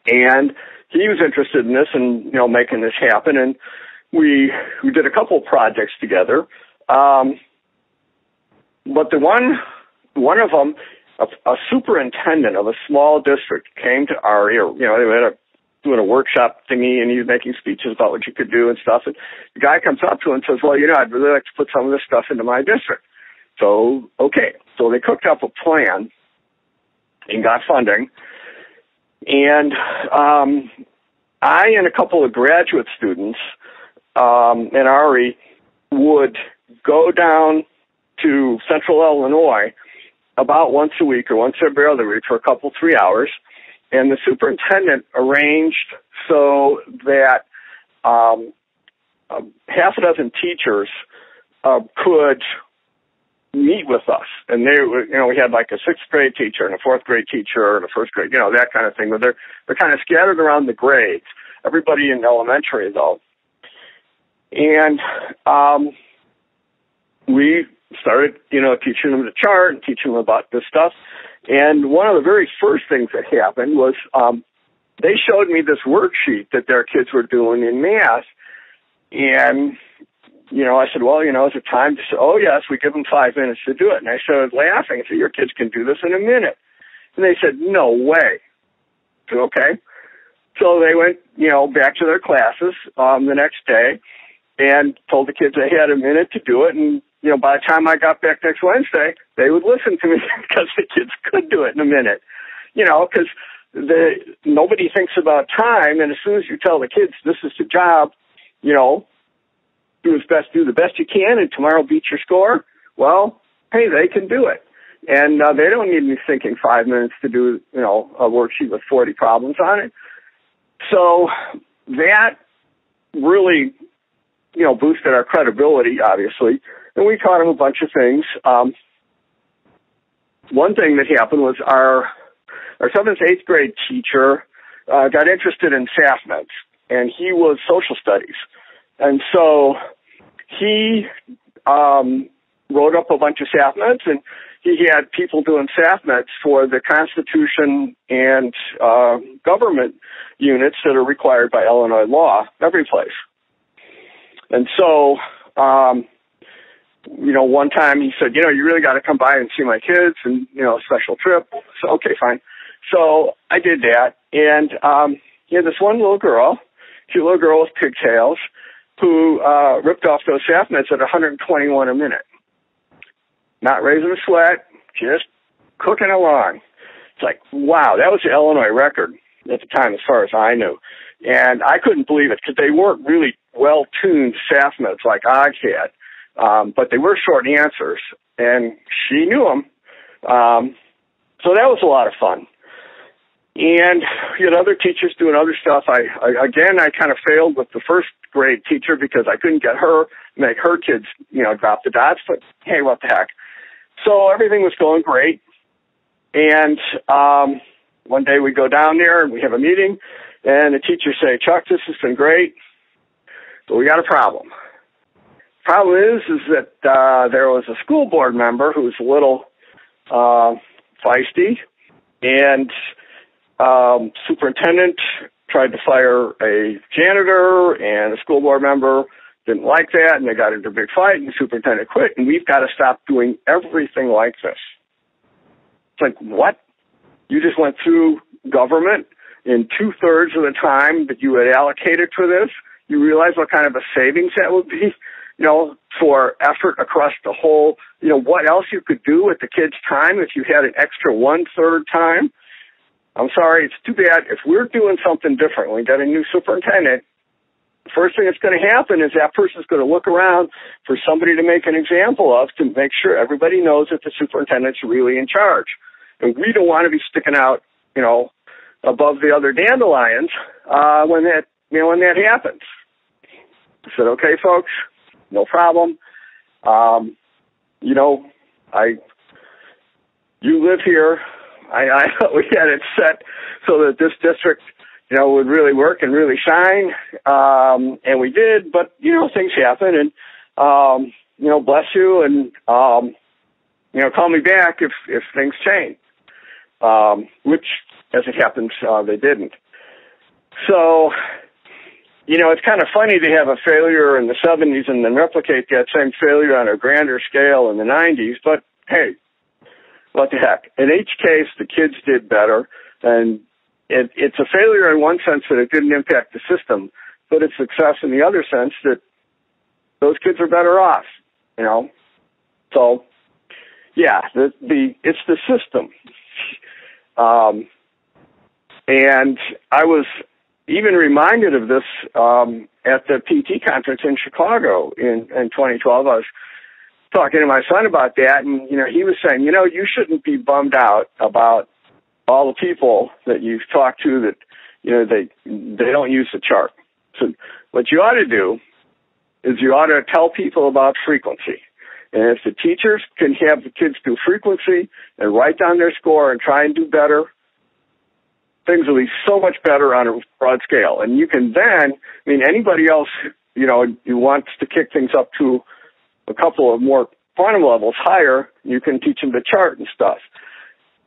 and he was interested in this and making this happen. And we did a couple projects together. But the one of them, a superintendent of a small district came to Ari, they were doing a workshop thingy, and he was making speeches about what you could do and stuff. And the guy comes up to him and says, well, I'd really like to put some of this stuff into my district. So, okay. So they cooked up a plan and got funding. And I and a couple of graduate students and Ari would go down to Central Illinois about once a week or once every other week for 3 hours. And the superintendent arranged so that half a dozen teachers could meet with us. And they were, we had like a 6th grade teacher and a 4th grade teacher and a 1st grade, that kind of thing. But they're kind of scattered around the grades. Everybody in elementary, though. And we started, teaching them the chart and teaching them about this stuff. And one of the very first things that happened was they showed me this worksheet that their kids were doing in math. And, I said, well, is it time to say, oh, yes, we give them 5 minutes to do it. And I started laughing. I said, your kids can do this in a minute. And they said, no way. I said, okay. So they went, back to their classes the next day and told the kids they had a minute to do it. And, by the time I got back next Wednesday, they would listen to me because the kids could do it in a minute, because nobody thinks about time. And as soon as you tell the kids this is the job, do the best you can, and tomorrow beat your score. Well, hey, they can do it. And they don't need me thinking 5 minutes to do, a worksheet with 40 problems on it. So that really, boosted our credibility, obviously. And we taught them a bunch of things. One thing that happened was our 7th, 8th grade teacher got interested in SAFMEDs, and he was social studies. And so he wrote up a bunch of SAFMEDs, and he had people doing SAFMEDs for the Constitution and government units that are required by Illinois law every place. And so, one time he said, you really got to come by and see my kids and, a special trip. So, okay, fine. So I did that. And he had this one little girl, cute little girl with pigtails, who ripped off those SAFMEDs at 121 a minute. Not raising a sweat, just cooking along. It's like, wow, that was the Illinois record at the time as far as I knew. And I couldn't believe it because they weren't really well-tuned SAFMEDs like I had. But they were short answers, and she knew them. So that was a lot of fun. And we had other teachers doing other stuff. I kind of failed with the 1st grade teacher because I couldn't get her, make her kids, drop the dots. But hey, what the heck. So everything was going great. And one day we go down there and we have a meeting, and the teachers say, Chuck, this has been great, but we got a problem. Problem is that there was a school board member who was a little feisty, and superintendent tried to fire a janitor, and a school board member didn't like that, and they got into a big fight, and the superintendent quit, and we've got to stop doing everything like this. It's like, what? You just went through government in 2/3 of the time that you had allocated for this. You realize what kind of a savings that would be, for effort across the whole, what else you could do with the kids' time if you had an extra 1/3 time. I'm sorry, it's too bad. If we're doing something different, we got a new superintendent, the first thing that's going to happen is that person's going to look around for somebody to make an example of to make sure everybody knows that the superintendent's really in charge. And we don't want to be sticking out, above the other dandelions when that happens. I said, okay, folks, no problem. You live here. We had it set so that this district, would really work and really shine. And we did, but, things happen and, bless you and, call me back if things change. Which, as it happens, they didn't. So, it's kind of funny to have a failure in the 70s and then replicate that same failure on a grander scale in the 90s, but hey, what the heck. In each case, the kids did better, and it's a failure in one sense that it didn't impact the system, but it's success in the other sense that those kids are better off, So, yeah, it's the system. And I was even reminded of this at the PT conference in Chicago in 2012. I was talking to my son about that, and he was saying, you shouldn't be bummed out about all the people that you've talked to that they don't use the chart. So what you ought to do is you ought to tell people about frequency. And if the teachers can have the kids do frequency and write down their score and try and do better, things will be so much better on a broad scale. And you can then, anybody else, who wants to kick things up to a couple of more quantum levels higher, you can teach them the chart and stuff.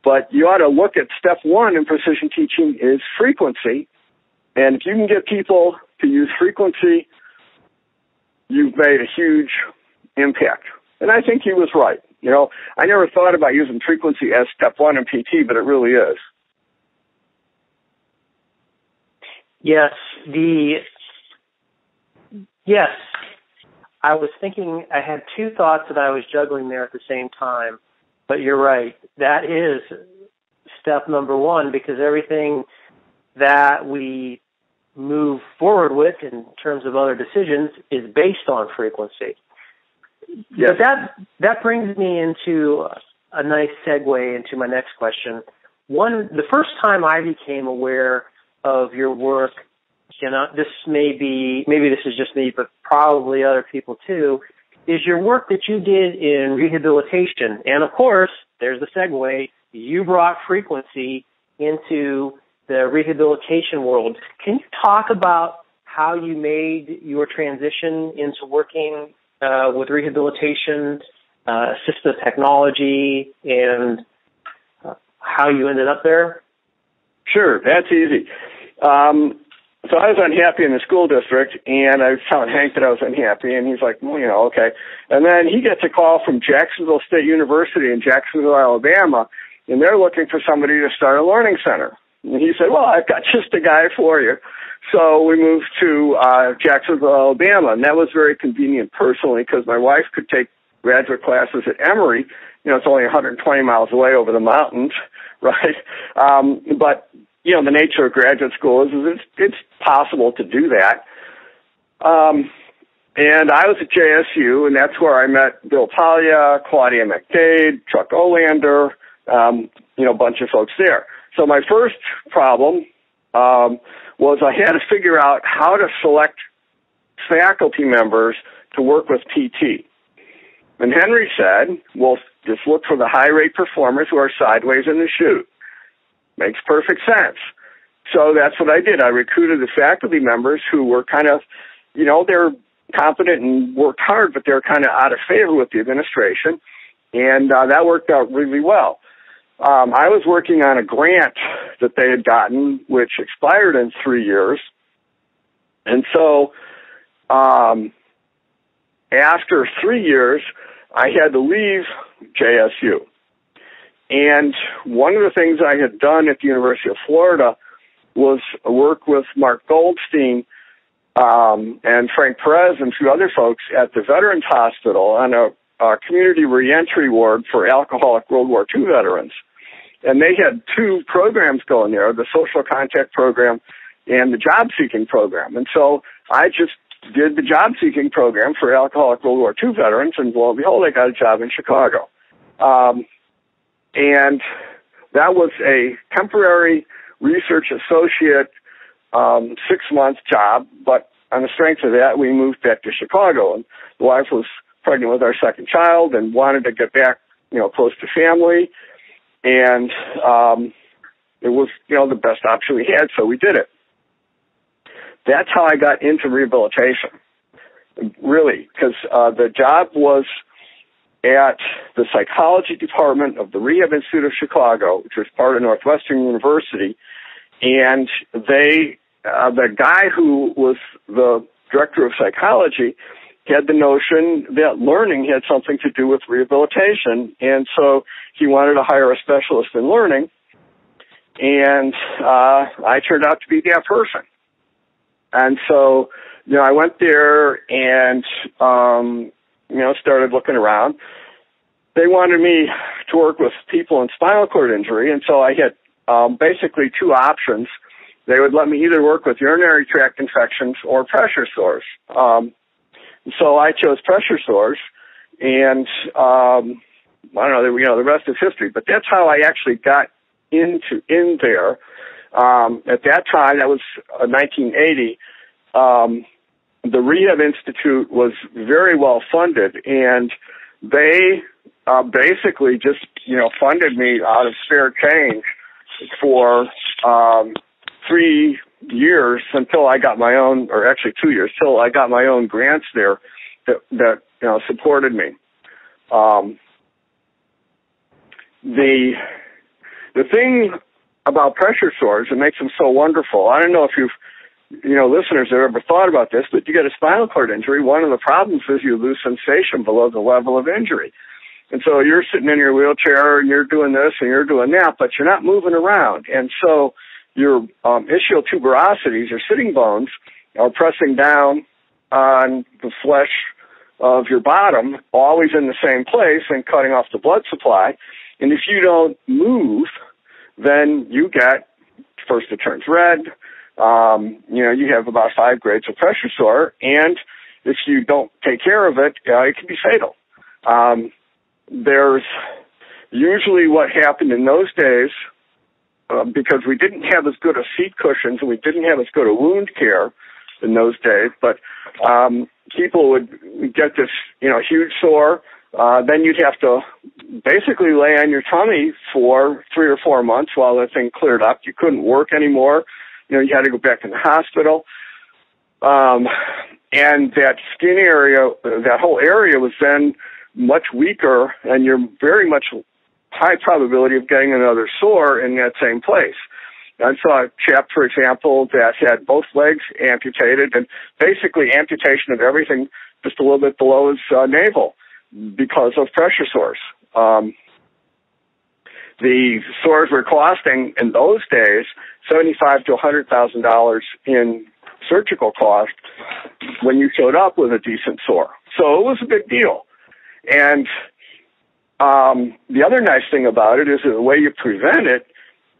But you ought to look at step one in precision teaching is frequency. And if you can get people to use frequency, you've made a huge impact. And I think he was right. I never thought about using frequency as step one in PT, but it really is. Yes. I was thinking, I had two thoughts that I was juggling there at the same time, but you're right. That is step number one, because everything that we move forward with in terms of other decisions is based on frequency. Yes. But that brings me into a nice segue into my next question. The first time I became aware of your work, this maybe this is just me, but probably other people too, is your work that you did in rehabilitation. And of course, there's the segue, you brought frequency into the rehabilitation world. Can you talk about how you made your transition into working with rehabilitation, assistive technology, and how you ended up there? Sure, that's easy. So I was unhappy in the school district, and I was telling Hank that I was unhappy, and he's like, well, okay. And then he gets a call from Jacksonville State University in Jacksonville, Alabama, and they're looking for somebody to start a learning center. And he said, well, I've got just a guy for you. So we moved to Jacksonville, Alabama, and that was very convenient personally because my wife could take graduate classes at Emory. It's only 120 miles away over the mountains, right? But the nature of graduate school is it's possible to do that. And I was at JSU, and that's where I met Bill Paglia, Claudia McDade, Chuck Olander, a bunch of folks there. So my first problem was I had to figure out how to select faculty members to work with PT. And Henry said, well, just look for the high-rate performers who are sideways in the chute. Makes perfect sense. So that's what I did. I recruited the faculty members who were kind of, they're competent and worked hard, but they're kind of out of favor with the administration. And that worked out really well. I was working on a grant that they had gotten, which expired in 3 years. And so after 3 years, I had to leave JSU. And one of the things I had done at the University of Florida was work with Mark Goldstein and Frank Perez and a few other folks at the Veterans Hospital on a community reentry ward for alcoholic World War II veterans. And they had 2 programs going there, the social contact program and the job-seeking program. And so I just did the job-seeking program for alcoholic World War II veterans, and lo and behold, I got a job in Chicago. And that was a temporary research associate 6-month job, but on the strength of that, we moved back to Chicago. And the wife was pregnant with our second child and wanted to get back, close to family. And it was, the best option we had, so we did it. That's how I got into rehabilitation, really, because the job was at the psychology department of the Rehab Institute of Chicago, which was part of Northwestern University, and the guy who was the director of psychology had the notion that learning had something to do with rehabilitation, and so he wanted to hire a specialist in learning, and I turned out to be that person. And so, I went there and, started looking around. They wanted me to work with people in spinal cord injury, and so I had basically 2 options. They would let me either work with urinary tract infections or pressure sores. So I chose pressure sores, and I don't know, the rest is history. But that's how I actually got in there. At that time, that was 1980. The Rehab Institute was very well funded, and they basically just funded me out of spare change for 3 years until I got my own, or actually 2 years, till I got my own grants there that supported me. The thing about pressure sores that makes them so wonderful, I don't know if listeners have ever thought about this, but you get a spinal cord injury, one of the problems is you lose sensation below the level of injury. And so you're sitting in your wheelchair and you're doing this and you're doing that, but you're not moving around. And so your ischial tuberosities, your sitting bones, are pressing down on the flesh of your bottom, always in the same place and cutting off the blood supply. And if you don't move, then you get, first it turns red, you have about 5 grades of pressure sore, and if you don't take care of it, it can be fatal. There's usually what happened in those days, because we didn't have as good a seat cushions and we didn't have as good a wound care in those days, but people would get this, huge sore. Then you'd have to basically lay on your tummy for 3 or 4 months while the thing cleared up. You couldn't work anymore. You had to go back in the hospital. And that skin area, that whole area was then much weaker, and you're very much high probability of getting another sore in that same place. I saw a chap, for example, that had both legs amputated, and basically amputation of everything just a little bit below his navel because of pressure sores. The sores were costing, in those days, $75,000 to $100,000 in surgical cost when you showed up with a decent sore. So it was a big deal. And the other nice thing about it is that the way you prevent it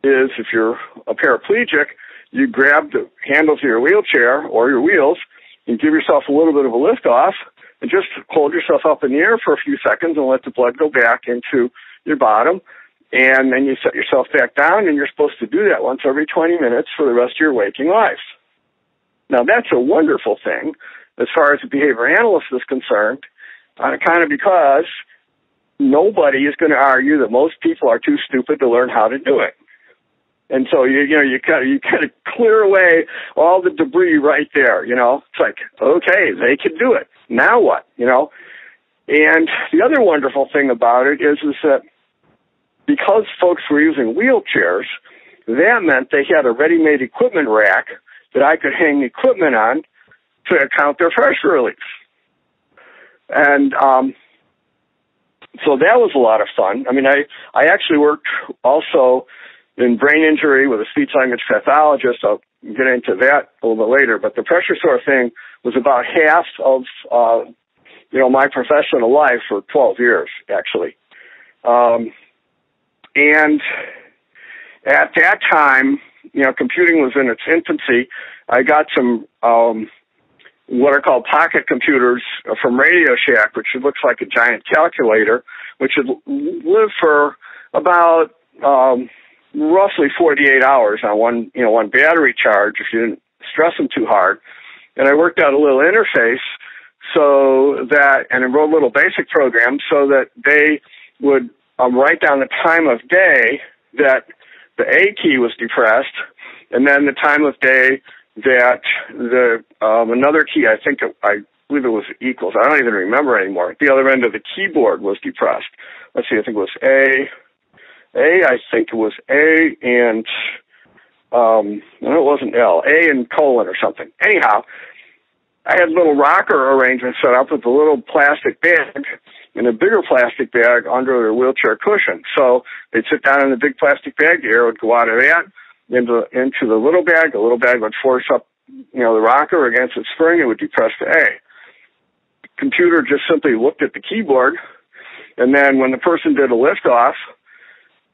is, if you're a paraplegic, you grab the handles of your wheelchair or your wheels and give yourself a little bit of a lift off and just hold yourself up in the air for a few seconds and let the blood go back into your bottom. And then you set yourself back down, and you're supposed to do that once every 20 minutes for the rest of your waking life. Now, that's a wonderful thing as far as the behavior analyst is concerned, kind of because nobody is going to argue that most people are too stupid to learn how to do it. And so you kind of clear away all the debris right there. It's like, okay, they can do it. Now what? And the other wonderful thing about it is that because folks were using wheelchairs, that meant they had a ready-made equipment rack that I could hang equipment on to account their pressure relief. And so that was a lot of fun. I mean, I actually worked also in brain injury with a speech-language pathologist. I'll get into that a little bit later. But the pressure sore thing was about half of, my professional life for 12 years, actually. And at that time, computing was in its infancy. I got some what are called pocket computers from Radio Shack, which looks like a giant calculator, which would live for about roughly 48 hours on one battery charge if you didn't stress them too hard. And I worked out a little interface and I wrote a little basic program so that they would write down the time of day that the A key was depressed, and then the time of day that the another key, I believe it was equals. I don't even remember anymore. At the other end of the keyboard was depressed. Let's see, I think it was A. I think it was A and no, it wasn't L. A and colon or something. Anyhow, I had a little rocker arrangement set up with a little plastic bag and a bigger plastic bag under their wheelchair cushion. So they'd sit down in the big plastic bag, the air would go out of that into the little bag. The little bag would force up, the rocker against its spring. It would depress the A. The computer just simply looked at the keyboard, and then when the person did a liftoff,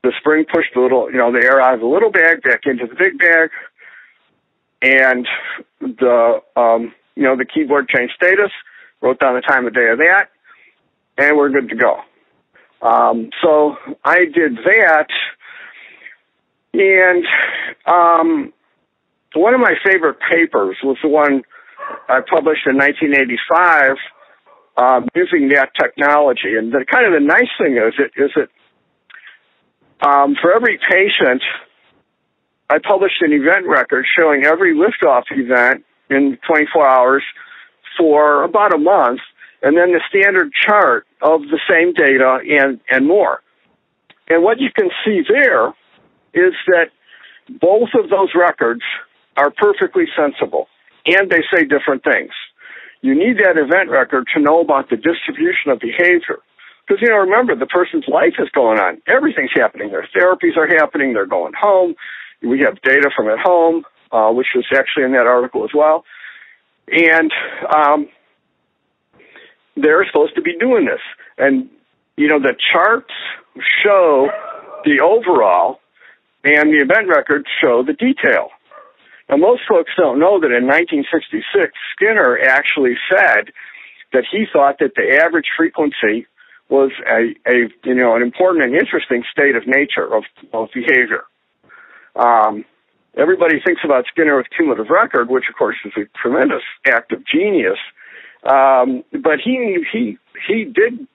the spring pushed the air out of the little bag back into the big bag, and the keyboard changed status, wrote down the time of day of that, and we're good to go. So I did that, and one of my favorite papers was the one I published in 1985 using that technology. And the nice thing is that for every patient, I published an event record showing every liftoff event in 24 hours for about a month, and then the standard chart of the same data and more. And what you can see there is that both of those records are perfectly sensible, and they say different things. You need that event record to know about the distribution of behavior. Because, remember, the person's life is going on. Everything's happening. Their therapies are happening. They're going home. We have data from at home, which was actually in that article as well. And they're supposed to be doing this. And, the charts show the overall, and the event records show the detail. Now, most folks don't know that in 1966, Skinner actually said that he thought that the average frequency was an important and interesting state of nature of behavior. Everybody thinks about Skinner with cumulative record, which of course is a tremendous act of genius. But he did,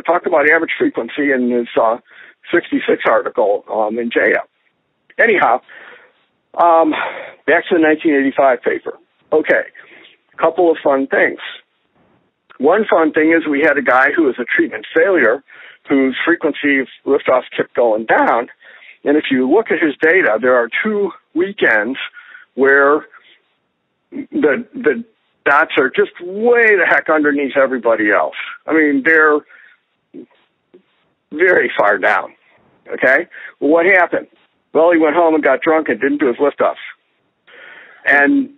talk about average frequency in his 66 article in JF. Anyhow, back to the 1985 paper. Okay, a couple of fun things. One fun thing is we had a guy who was a treatment failure whose frequency of liftoffs kept going down. And if you look at his data, there are 2 weekends where the dots are just way the heck underneath everybody else. I mean, they're very far down. Okay? Well, what happened? Well, he went home and got drunk and didn't do his liftoffs. And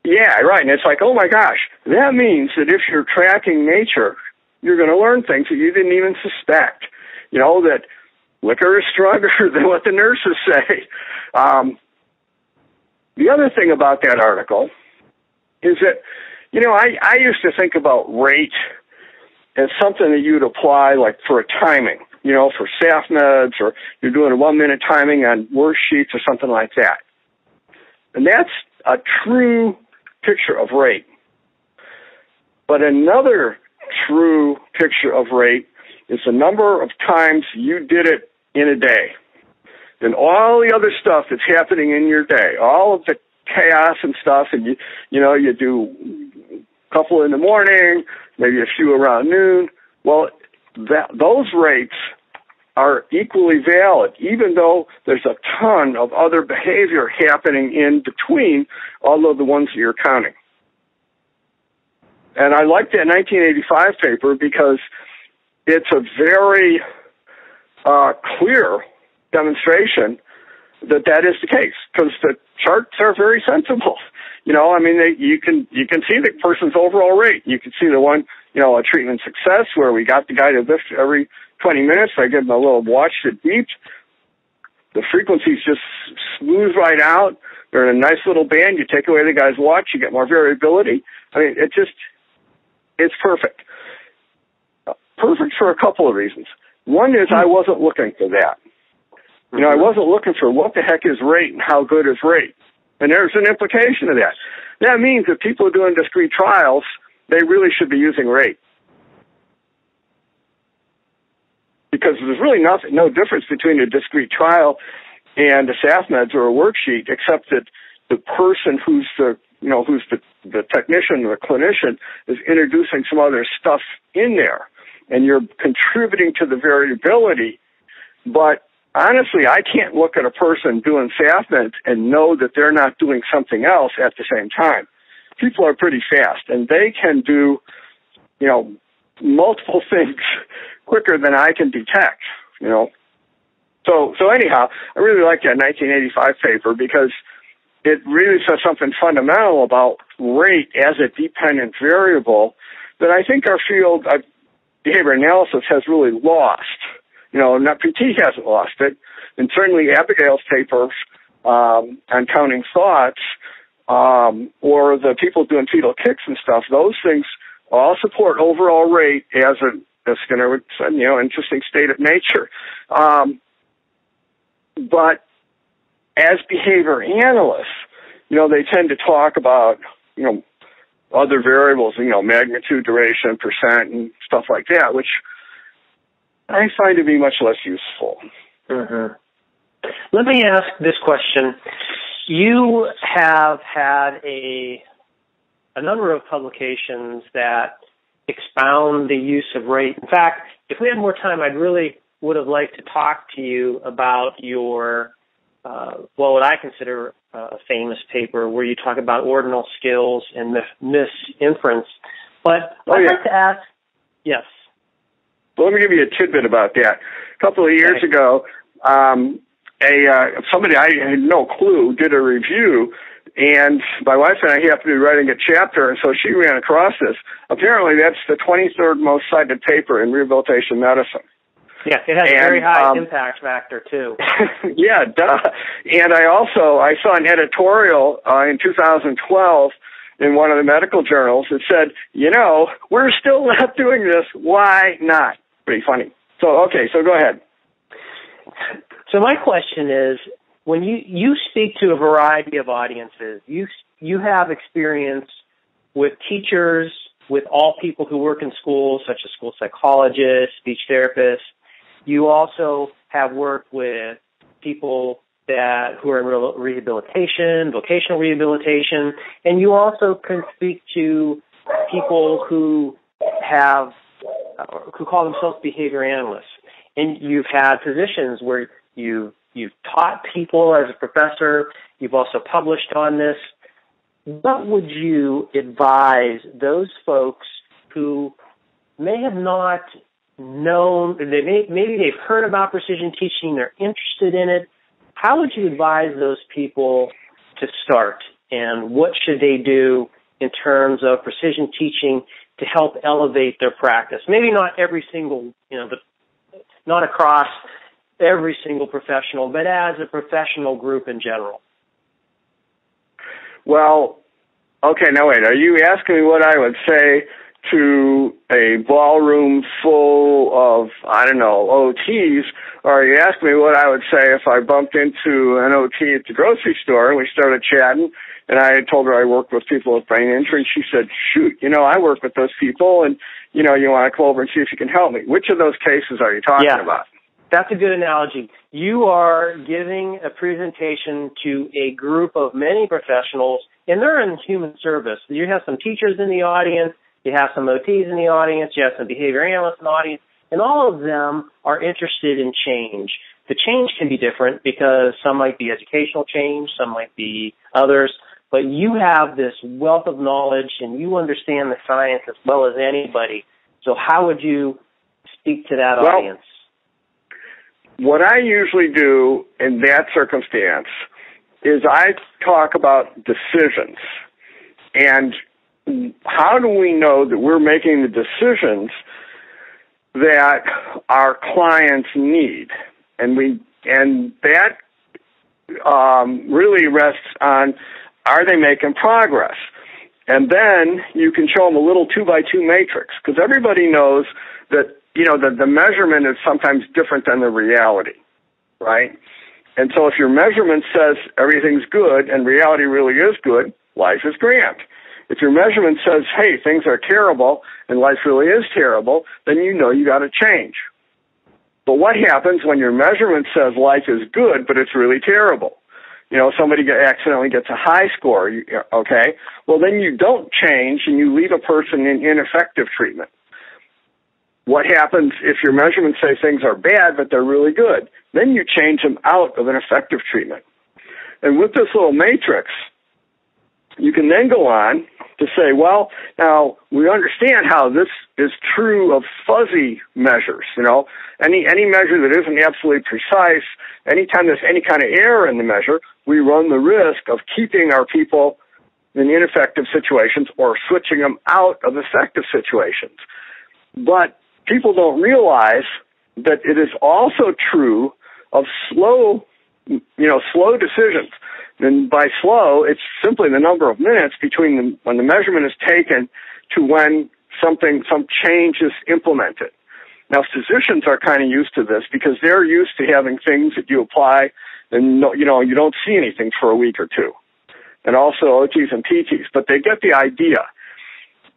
yeah, right. And it's like, oh my gosh, that means that if you're tracking nature, you're going to learn things that you didn't even suspect. That liquor is stronger than what the nurses say. The other thing about that article is that, I used to think about rate as something that you'd apply like for a timing, for staff meds, or you're doing a 1-minute timing on worksheets or something like that. And that's a true picture of rate. But another true picture of rate is the number of times you did it in a day. And all the other stuff that's happening in your day, all of the chaos and stuff, and you do a couple in the morning, maybe a few around noon. Well, those rates are equally valid, even though there's a ton of other behavior happening in between all of the ones that you're counting. And I like that 1985 paper because it's a very clear demonstration that is the case, because the charts are very sensible. You know, I mean, you can see the person's overall rate. You can see the one, you know, a treatment success where we got the guy to lift every 20 minutes. I give him a little watch that beeps. The frequencies just smooth right out. They're in a nice little band. You take away the guy's watch, you get more variability. I mean, it's perfect. Perfect for a couple of reasons. One is I wasn't looking for that. You know, I wasn't looking for what the heck is rate and how good is rate. And there's an implication of that. That means that people doing discrete trials, they really should be using rate. Because there's really no difference between a discrete trial and a SAFMEDS or a worksheet, except that the person who's the technician or the clinician is introducing some other stuff in there, and you're contributing to the variability. But honestly, I can't look at a person doing SAFMEDS and know that they're not doing something else at the same time. People are pretty fast, and they can do, you know, multiple things quicker than I can detect, you know. So anyhow, I really like that 1985 paper because it really says something fundamental about rate as a dependent variable that I think our field of behavior analysis has really lost. You know, NEFPT hasn't lost it, and certainly Abigail's papers on counting thoughts or the people doing fetal kicks and stuff, those things all support overall rate as Skinner would say, you know, interesting state of nature. But as behavior analysts, you know, they tend to talk about, you know, other variables, you know, magnitude, duration, percent, and stuff like that, which I find to be much less useful. Mm-hmm. Let me ask this question. You have had a number of publications that expound the use of rate. In fact, if we had more time, I'd really would have liked to talk to you about your, what I consider a famous paper where you talk about ordinal skills and misinference. But I'd like to ask, yes. Well, let me give you a tidbit about that. A couple of years ago, somebody I had no clue did a review, and my wife and I happened to be writing a chapter, and so she ran across this. Apparently, that's the 23rd most cited paper in rehabilitation medicine. Yeah, it has a very high impact factor, too. Yeah, duh. And I saw an editorial in 2012 in one of the medical journals that said, you know, we're still not doing this. Why not? Pretty funny. So go ahead. So my question is, when you speak to a variety of audiences, you have experience with teachers, with all people who work in schools, such as school psychologists, speech therapists. You also have worked with people who are in rehabilitation, vocational rehabilitation, and you also can speak to people who call themselves behavior analysts. And you've had positions where you've taught people as a professor. You've also published on this. What would you advise those folks who may have not known, maybe they've heard about precision teaching, they're interested in it? How would you advise those people to start, and what should they do in terms of precision teaching to help elevate their practice? Maybe not every single, but not across every single professional, but as a professional group in general. Well, okay, now wait, are you asking me what I would say to a ballroom full of, OTs, or are you asking me what I would say if I bumped into an OT at the grocery store and we started chatting and I told her I worked with people with brain injury, and she said, shoot, I work with those people, and, you want to come over and see if you can help me. Which of those cases are you talking about? That's a good analogy. You are giving a presentation to a group of many professionals, and they're in human service. You have some teachers in the audience, you have some OTs in the audience, you have some behavior analysts in the audience, And all of them are interested in change. The change can be different because some might be educational change, some might be others, but you have this wealth of knowledge and you understand the science as well as anybody. So how would you speak to that audience? What I usually do in that circumstance is I talk about decisions. And how do we know that we're making the decisions that our clients need? And that really rests on, are they making progress? And then you can show them a little 2x2 matrix, because everybody knows that, the measurement is sometimes different than the reality, right? And so if your measurement says everything's good and reality really is good, life is grand. If your measurement says, hey, things are terrible and life really is terrible, then you know you got to change. But what happens when your measurement says life is good, but it's really terrible? Somebody accidentally gets a high score, okay? Well, then you don't change and you leave a person in ineffective treatment. What happens if your measurements say things are bad, but they're really good? Then you change them out of an effective treatment. And with this little matrix, you can then go on to say, well, now we understand how this is true of fuzzy measures. Any measure that isn't absolutely precise, anytime there's any kind of error in the measure, we run the risk of keeping our people in ineffective situations or switching them out of effective situations. But people don't realize that it is also true of slow decisions. And by slow, it's simply the number of minutes between when the measurement is taken to when some change is implemented. Now, physicians are kind of used to this because they're used to having things that you apply and you don't see anything for a week or two. And also OTs and PTs, but they get the idea.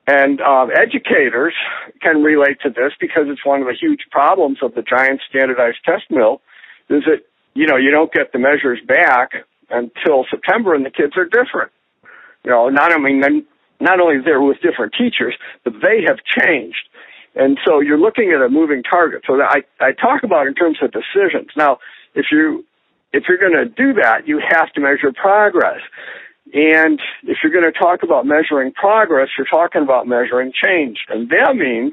And educators can relate to this because it's one of the huge problems of the giant standardized test mill is that, you don't get the measures back until September and the kids are different. Not only they're with different teachers, but they have changed. And so you're looking at a moving target. So I talk about in terms of decisions. Now, if you're going to do that, you have to measure progress. And if you're going to talk about measuring progress, you're talking about measuring change. And that means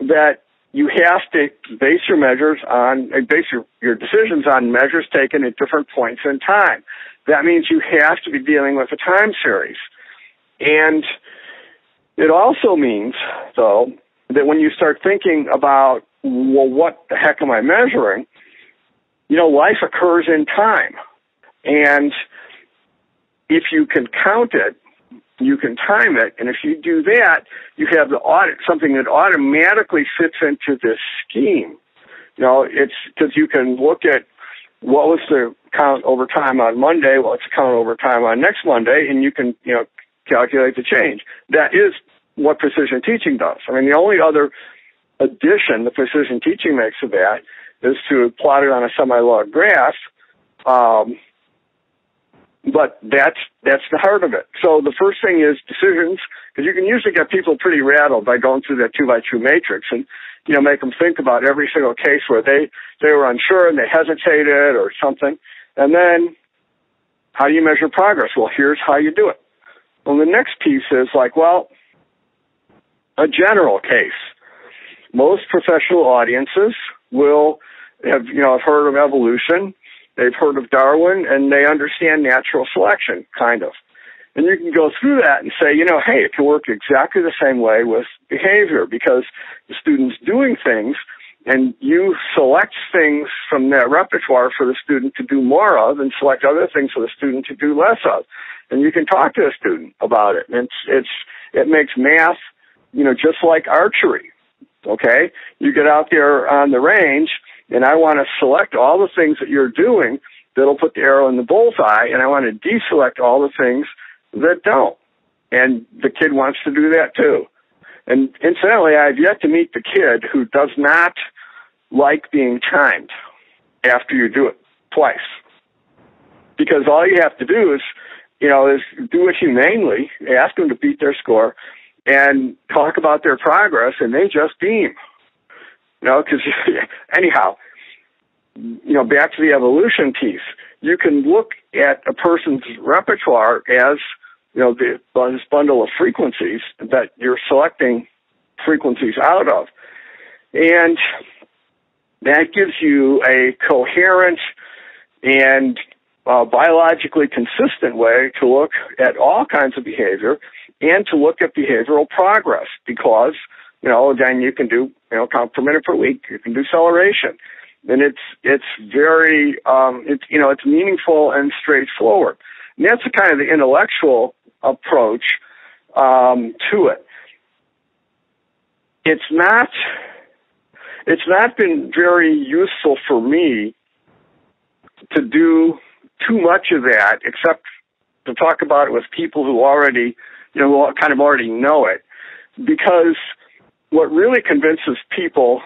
that you have to base your decisions on measures taken at different points in time. That means you have to be dealing with a time series. And it also means, though, that when you start thinking about, well, what the heck am I measuring? Life occurs in time. And if you can count it, you can time it, and if you do that, you have something that automatically fits into this scheme. It's because you can look at what was the count over time on Monday, what's the count over time on next Monday, and you can, calculate the change. That is what precision teaching does. The only other addition the precision teaching makes of that is to plot it on a semi-log graph. But that's the heart of it. So the first thing is decisions, because you can usually get people pretty rattled by going through that 2x2 matrix and, make them think about every single case where they were unsure and they hesitated or something. And then how do you measure progress? Well, here's how you do it. Well, the next piece is a general case. Most professional audiences will have heard of evolution. They've heard of Darwin, and they understand natural selection, kind of. And you can go through that and say, hey, it can work exactly the same way with behavior because the student's doing things, and you select things from that repertoire for the student to do more of and select other things for the student to do less of. And you can talk to the student about it. And it makes math, just like archery, okay? You get out there on the range, and I want to select all the things that you're doing that'll put the arrow in the bullseye, and I want to deselect all the things that don't. And the kid wants to do that too. And incidentally, I've yet to meet the kid who does not like being timed after you do it twice. Because all you have to do is do it humanely, ask them to beat their score, and talk about their progress, and they just beam. because anyhow, back to the evolution piece, you can look at a person's repertoire as, this bundle of frequencies that you're selecting frequencies out of. And that gives you a coherent and biologically consistent way to look at all kinds of behavior and to look at behavioral progress, because, then you can do, count per minute per week, you can do acceleration. And it's very, it's meaningful and straightforward. And that's kind of the intellectual approach to it. It's not been very useful for me to do too much of that, except to talk about it with people who already, who kind of already know it. Because what really convinces people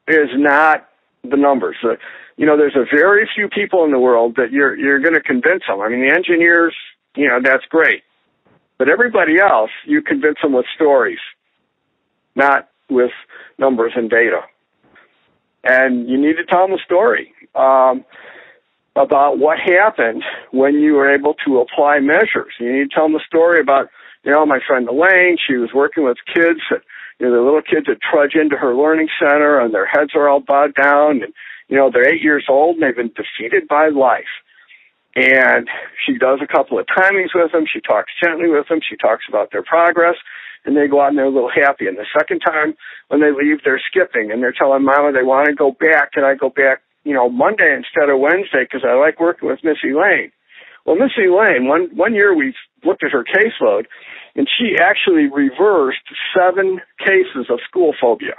is not the numbers. There's a very few people in the world that you're going to convince them. I mean, the engineers, that's great. But everybody else, you convince them with stories, not with numbers and data. And you need to tell them a story about what happened when you were able to apply measures. You need to tell them a story about, my friend Elaine, she was working with kids that, the little kids that trudge into her learning center and their heads are all bowed down and, they're 8 years old and they've been defeated by life. And she does a couple of timings with them. She talks gently with them. She talks about their progress, and they go out and they're a little happy. And the second time when they leave, they're skipping and they're telling Mama they want to go back. Can I go back, Monday instead of Wednesday because I like working with Miss Elaine? Well, Miss Elaine, one year we looked at her caseload, and she actually reversed 7 cases of school phobia.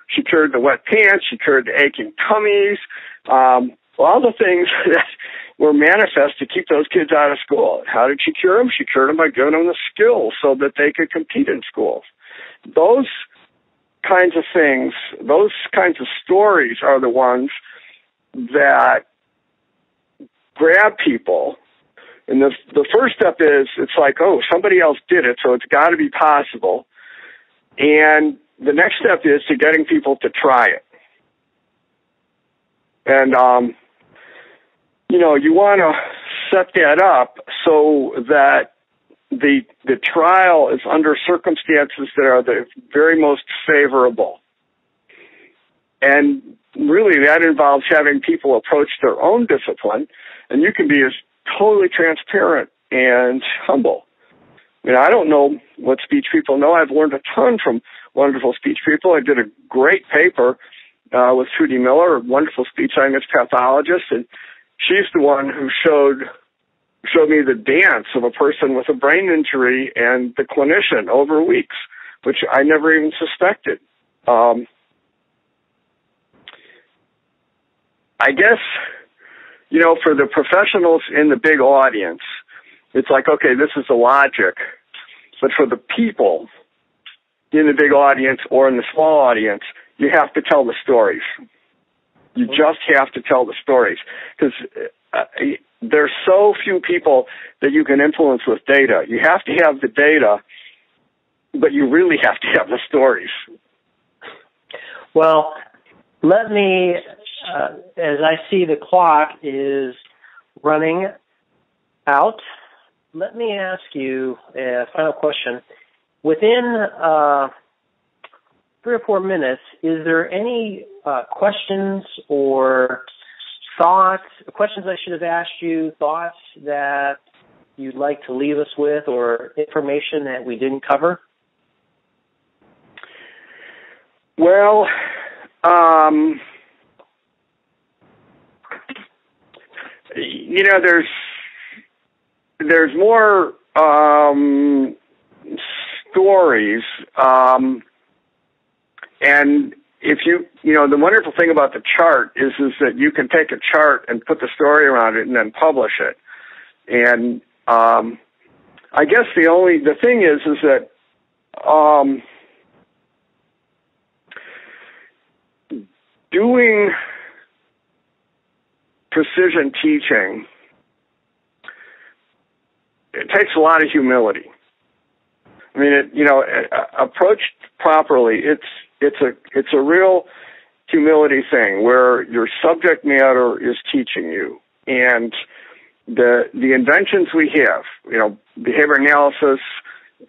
She cured the wet pants. She cured the aching tummies. All the things that were manifest to keep those kids out of school. How did she cure them? She cured them by giving them the skills so that they could compete in schools. Those kinds of things, those kinds of stories are the ones that grab people. And the first step is, it's like, oh, somebody else did it, so it's got to be possible. And the next step is to getting people to try it. And, you want to set that up so that the trial is under circumstances that are the very most favorable. And really that involves having people approach their own discipline, and you can be as totally transparent and humble. I don't know what speech people know. I've learned a ton from wonderful speech people. I did a great paper with Trudy Miller, a wonderful speech science pathologist, and she's the one who showed me the dance of a person with a brain injury and the clinician over weeks, which I never even suspected. I guess, for the professionals in the big audience, it's like, okay, this is the logic. But for the people in the big audience or in the small audience, you have to tell the stories. You just have to tell the stories, because there's so few people that you can influence with data. You have to have the data, but you really have to have the stories. Well, let me, as I see the clock is running out, let me ask you a final question. Within 3 or 4 minutes, is there any questions or thoughts, questions I should have asked you, thoughts that you'd like to leave us with, or information that we didn't cover? Well, there's more stories, and if the wonderful thing about the chart is that you can take a chart and put the story around it and then publish it. And I guess the thing is that doing precision teaching, it takes a lot of humility. I mean, approached properly, it's a real humility thing where your subject matter is teaching you, and the inventions we have, behavior analysis,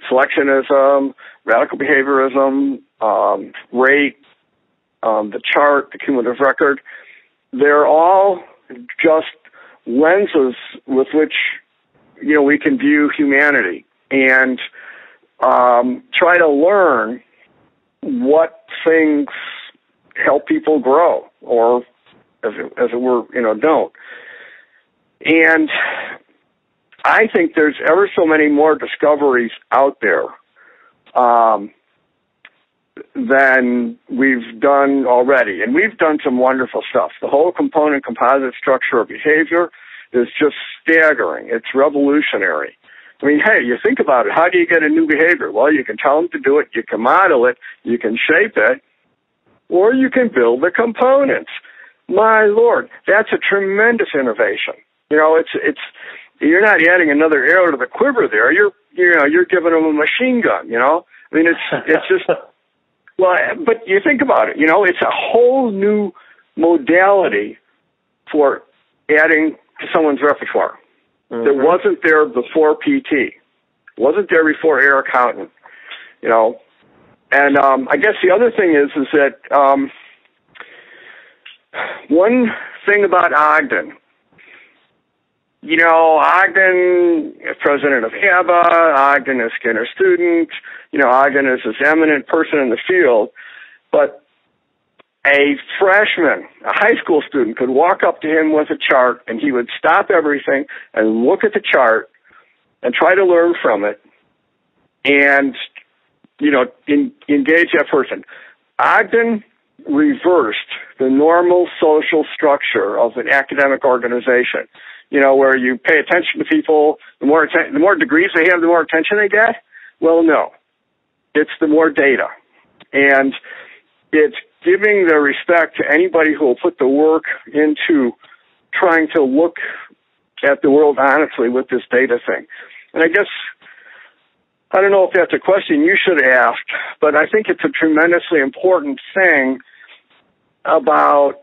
selectionism, radical behaviorism, rate, the chart, the cumulative record, they're all just lenses with which we can view humanity and try to learn what things help people grow, or as it were, don't. And I think there's ever so many more discoveries out there than we've done already. And we've done some wonderful stuff. The whole component composite structure of behavior is just staggering. It's revolutionary. I mean, hey, you think about it. How do you get a new behavior? Well, you can tell them to do it, you can model it, you can shape it, or you can build the components. My Lord, that's a tremendous innovation. It's you're not adding another arrow to the quiver there. You're giving them a machine gun. I mean, it's just well. But you think about it. It's a whole new modality for adding to someone's repertoire. Mm-hmm. That wasn't there before PT. Wasn't there before Eric Houghton. And I guess the other thing is that one thing about Ogden. Ogden is president of HABA, Ogden is Skinner's student, Ogden is this eminent person in the field, but a freshman, a high school student, could walk up to him with a chart and he would stop everything and look at the chart and try to learn from it and, engage that person. Ogden reversed the normal social structure of an academic organization. Where you pay attention to people, the more degrees they have, the more attention they get. Well, no. It's the more data. And it's giving the respect to anybody who will put the work into trying to look at the world honestly with this data thing. And I guess, I don't know if that's a question you should ask, but I think it's a tremendously important thing about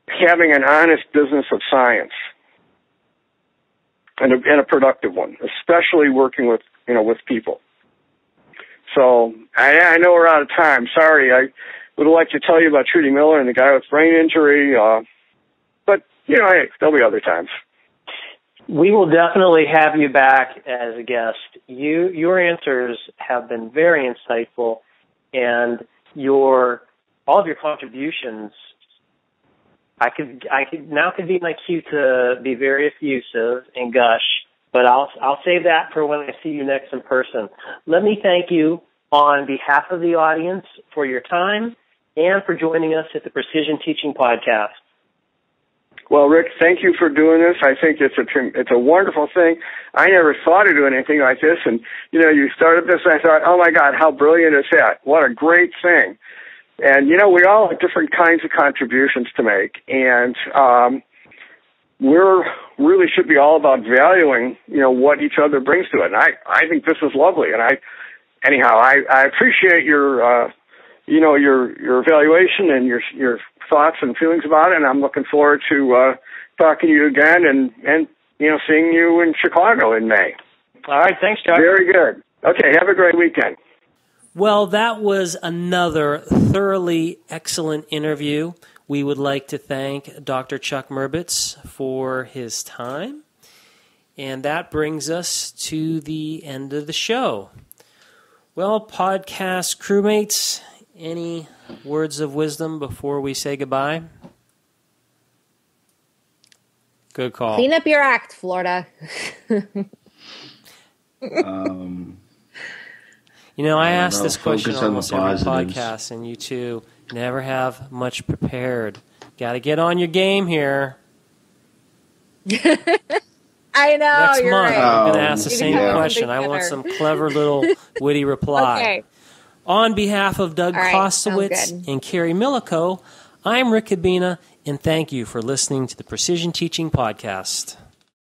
having an honest business of science. And a productive one, especially working with people. So I know we're out of time. Sorry, I would like to tell you about Trudy Miller and the guy with brain injury, but hey, there'll be other times. We will definitely have you back as a guest. Your answers have been very insightful, and all of your contributions. I could now convene my cue to be very effusive and gush, but I'll save that for when I see you next in person. Let me thank you on behalf of the audience for your time and for joining us at the Precision Teaching Podcast. Well, Rick, thank you for doing this. I think it's a wonderful thing. I never thought of doing anything like this, and you started this, and I thought, oh my God, how brilliant is that? What a great thing. And, we all have different kinds of contributions to make. And we're really should be all about valuing, what each other brings to it. And I think this is lovely. And I appreciate your evaluation and your thoughts and feelings about it. And I'm looking forward to talking to you again and seeing you in Chicago in May. All right. Thanks, Chuck. Very good. Okay. Have a great weekend. Well, that was another thoroughly excellent interview. We would like to thank Dr. Chuck Merbitz for his time. And that brings us to the end of the show. Well, podcast crewmates, any words of wisdom before we say goodbye? Good call. Clean up your act, Florida. I ask this question almost every podcast, and you two never have much prepared. Got to get on your game here. I know. Next you're month, right. I'm going to ask the same question. I want some clever little witty reply. Okay. On behalf of Doug Kostowitz and Carrie Millico, I'm Rick Cabina, and thank you for listening to the Precision Teaching Podcast.